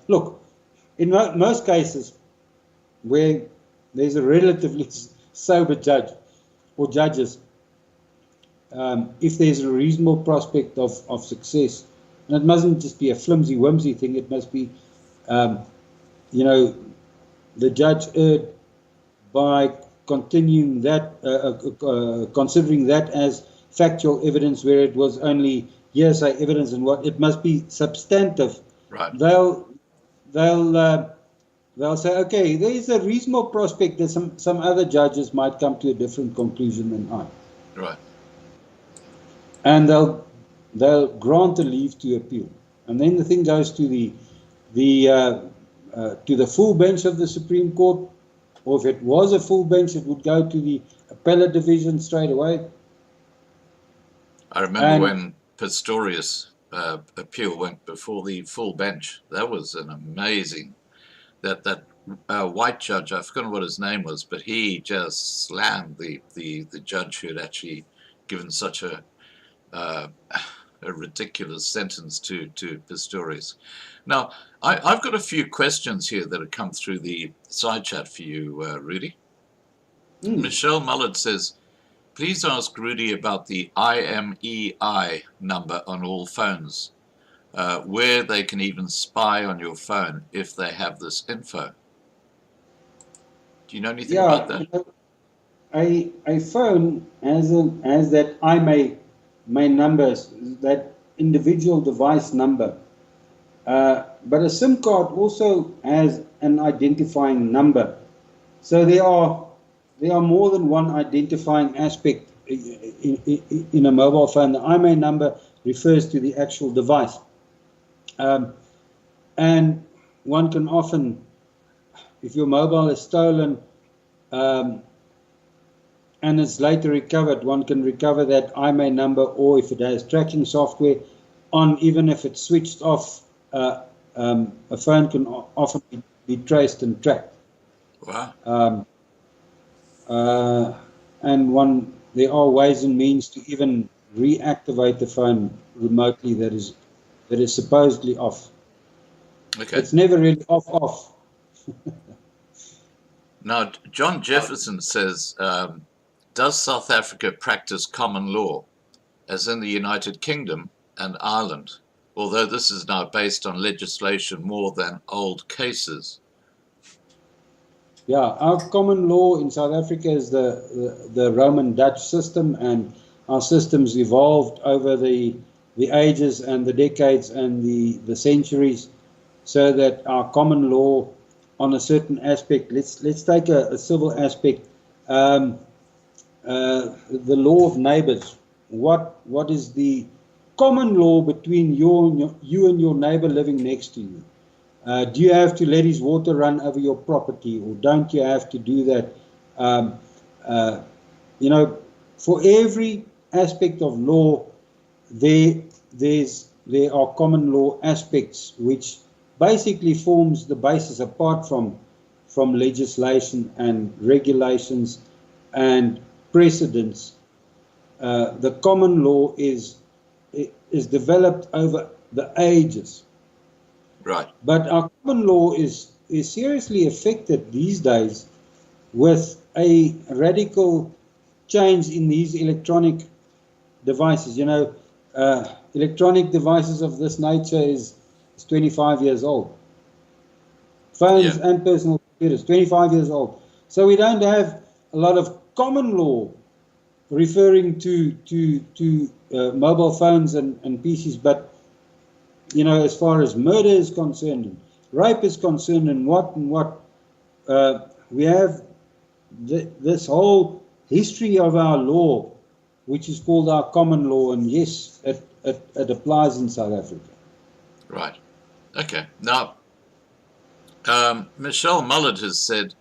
look, in most cases where there's a relatively sober judge or judges, if there's a reasonable prospect of success, and it mustn't just be a flimsy-whimsy thing, it must be, the judge erred by continuing that, considering that as factual evidence, where it was only hearsay evidence, and what it must be substantive. Right. They'll say, okay, there is a reasonable prospect that some other judges might come to a different conclusion than I. Right. And they'll grant a leave to appeal, and then the thing goes to the full bench of the Supreme Court, or if it was a full bench, it would go to the appellate division straight away. I remember when Pistorius' appeal went before the full bench. That was an amazing. That white judge, I've forgotten what his name was, but he just slammed the judge who had actually given such a ridiculous sentence to Pistorius. Now, I've got a few questions here that have come through the side chat for you, Rudi. Michelle Mullard says, please ask Rudi about the IMEI number on all phones, where they can even spy on your phone if they have this info. Do you know anything about that? You know, a phone has that IMEI numbers, that individual device number. But a SIM card also has an identifying number. So there are more than one identifying aspect in a mobile phone. The IMEI number refers to the actual device. And one can often, if your mobile is stolen and it's later recovered, one can recover that IMEI number, or if it has tracking software on, even if it's switched off, a phone can often be traced and tracked. Wow. And there are ways and means to even reactivate the phone remotely that is supposedly off. Okay. It's never really off. Now, John Jefferson says, does South Africa practice common law, as in the United Kingdom and Ireland, although this is now based on legislation more than old cases? Yeah, our common law in South Africa is the Roman Dutch system, and our systems evolved over the ages and the decades and the centuries, so that our common law on a certain aspect, let's take a civil aspect, the law of neighbors. What is the common law between you and your neighbor living next to you? Do you have to let his water run over your property, or don't you have to do that? You know, for every aspect of law, there are common law aspects which basically forms the basis, apart from legislation and regulations and precedents. The common law is developed over the ages. Right. But our common law is seriously affected these days with a radical change in these electronic devices. You know, electronic devices of this nature is 25 years old. Phones and personal computers, 25 years old. So we don't have a lot of common law referring to mobile phones and PCs, but you know, as far as murder is concerned, and rape is concerned, and what we have this whole history of our law, which is called our common law, and yes, it applies in South Africa. Right. Okay. Now, Michelle Mullard has said,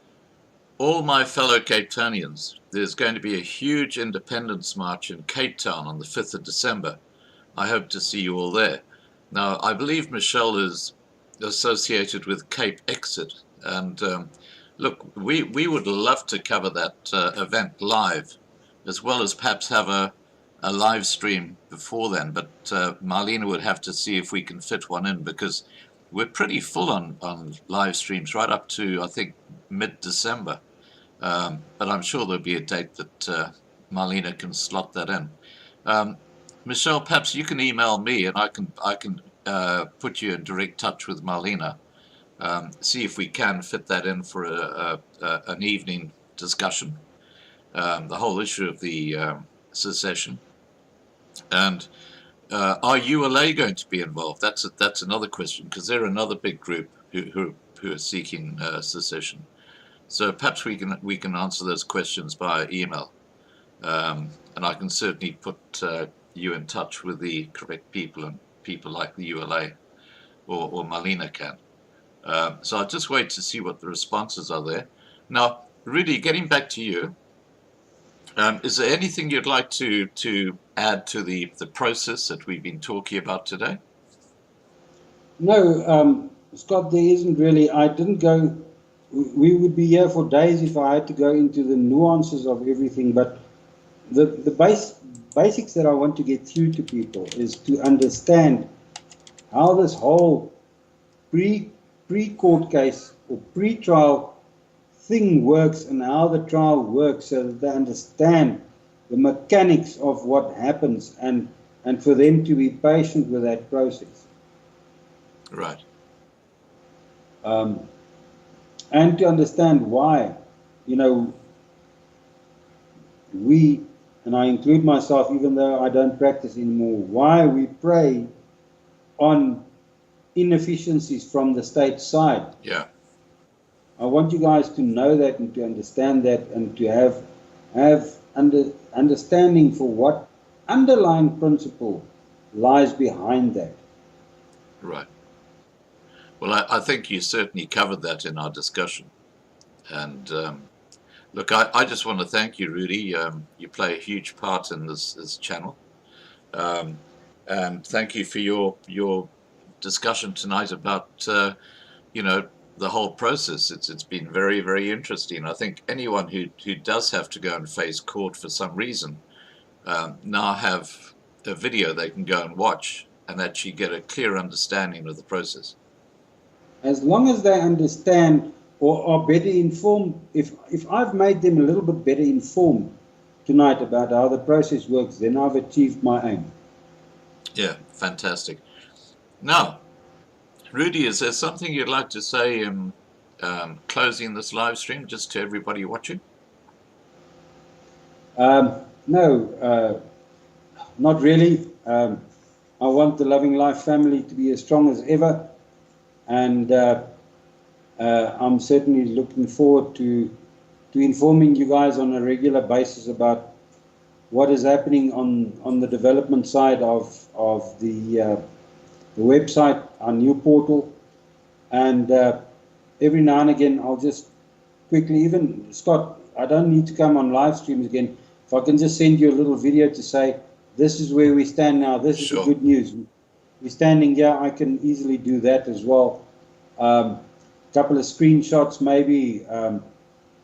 all my fellow Cape Townians, there's going to be a huge independence march in Cape Town on the 5th of December. I hope to see you all there. Now, I believe Michelle is associated with Cape Exit, and look, we would love to cover that event live, as well as perhaps have a live stream before then, but Marlena would have to see if we can fit one in, because we're pretty full on live streams right up to, I think, mid-December. But I'm sure there'll be a date that Marlena can slot that in. Michelle, perhaps you can email me, and I can put you in direct touch with Marlena, see if we can fit that in for an evening discussion. The whole issue of the secession. And are ULA going to be involved? That's another question, because they're another big group who are seeking secession. So perhaps we can answer those questions via email, and I can certainly put you in touch with the correct people, and people like the ULA or Marlena can. So I'll just wait to see what the responses are there. Now, Rudi, getting back to you, is there anything you'd like to add to the process that we've been talking about today? No, Scott, there isn't really. I didn't go. We would be here for days if I had to go into the nuances of everything. But the basics that I want to get through to people is to understand how this whole pre-court case or pre-trial thing works and how the trial works, so that they understand the mechanics of what happens, and for them to be patient with that process. Right. And to understand why, we, and I include myself even though I don't practice anymore, why we prey on inefficiencies from the state side. Yeah. I want you guys to know that and to understand that, and to have understanding for what underlying principle lies behind that. Right. Well, I think you certainly covered that in our discussion. And look, I just want to thank you, Rudi. You play a huge part in this channel. And thank you for your discussion tonight about, the whole process. It's been very, very interesting. I think anyone who does have to go and face court for some reason now have a video they can go and watch and actually get a clear understanding of the process. As long as they understand or are better informed, if I've made them a little bit better informed tonight about how the process works, then I've achieved my aim. Yeah, fantastic. Now, Rudi, is there something you'd like to say in closing this live stream, just to everybody watching? No, not really. I want the Loving Life family to be as strong as ever, and I'm certainly looking forward to informing you guys on a regular basis about what is happening on the development side of the website, our new portal, and every now and again I'll just quickly, even Scott, I don't need to come on live streams again. If I can just send you a little video to say, this is where we stand now, this is the good news. We're standing here, I can easily do that as well. Couple of screenshots maybe, so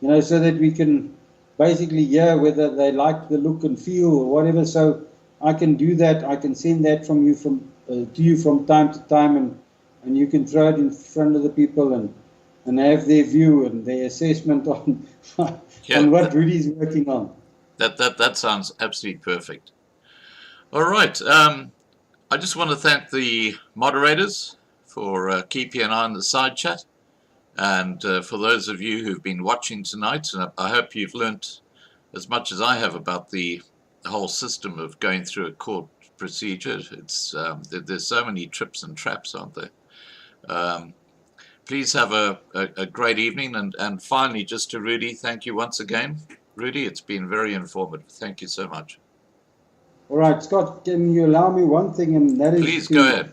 that we can basically hear whether they like the look and feel or whatever. So I can do that. I can send that from you to you from time to time, and you can throw it in front of the people and have their view and their assessment on on what Rudi's working on. That sounds absolutely perfect. All right. I just want to thank the moderators for keeping an eye on the side chat, and for those of you who've been watching tonight, I hope you've learnt as much as I have about the whole system of going through a court procedure. It's there's so many trips and traps, aren't there? Please have a great evening, and finally, just to Rudi, thank you once again. Rudi, it's been very informative. Thank you so much. All right, Scott, can you allow me one thing, and that is please go ahead.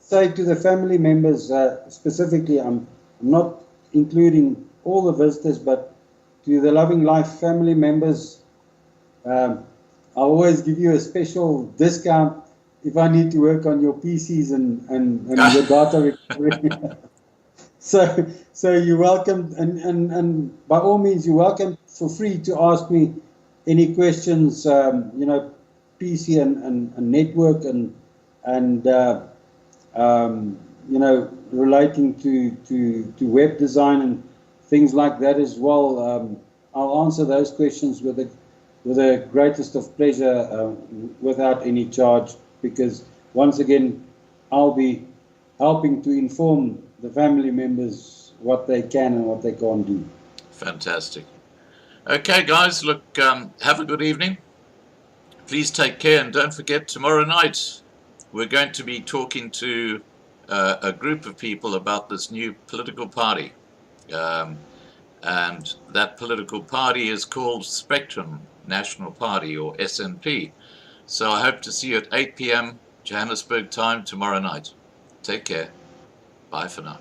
Say to the family members specifically, I'm not including all the visitors, but to the Loving Life family members, I'll always give you a special discount if I need to work on your PCs and your data recovery. So you're welcome, and by all means, you're welcome for free to ask me any questions, PC and network and relating to web design and things like that as well. I'll answer those questions with the greatest of pleasure, without any charge, because once again, I'll be helping to inform the family members what they can and what they can't do. Fantastic. Okay, guys, look, have a good evening. Please take care, and don't forget, tomorrow night we're going to be talking to a group of people about this new political party. And that political party is called Spectrum National Party, or SNP. So I hope to see you at 8 p.m. Johannesburg time tomorrow night. Take care. Bye for now.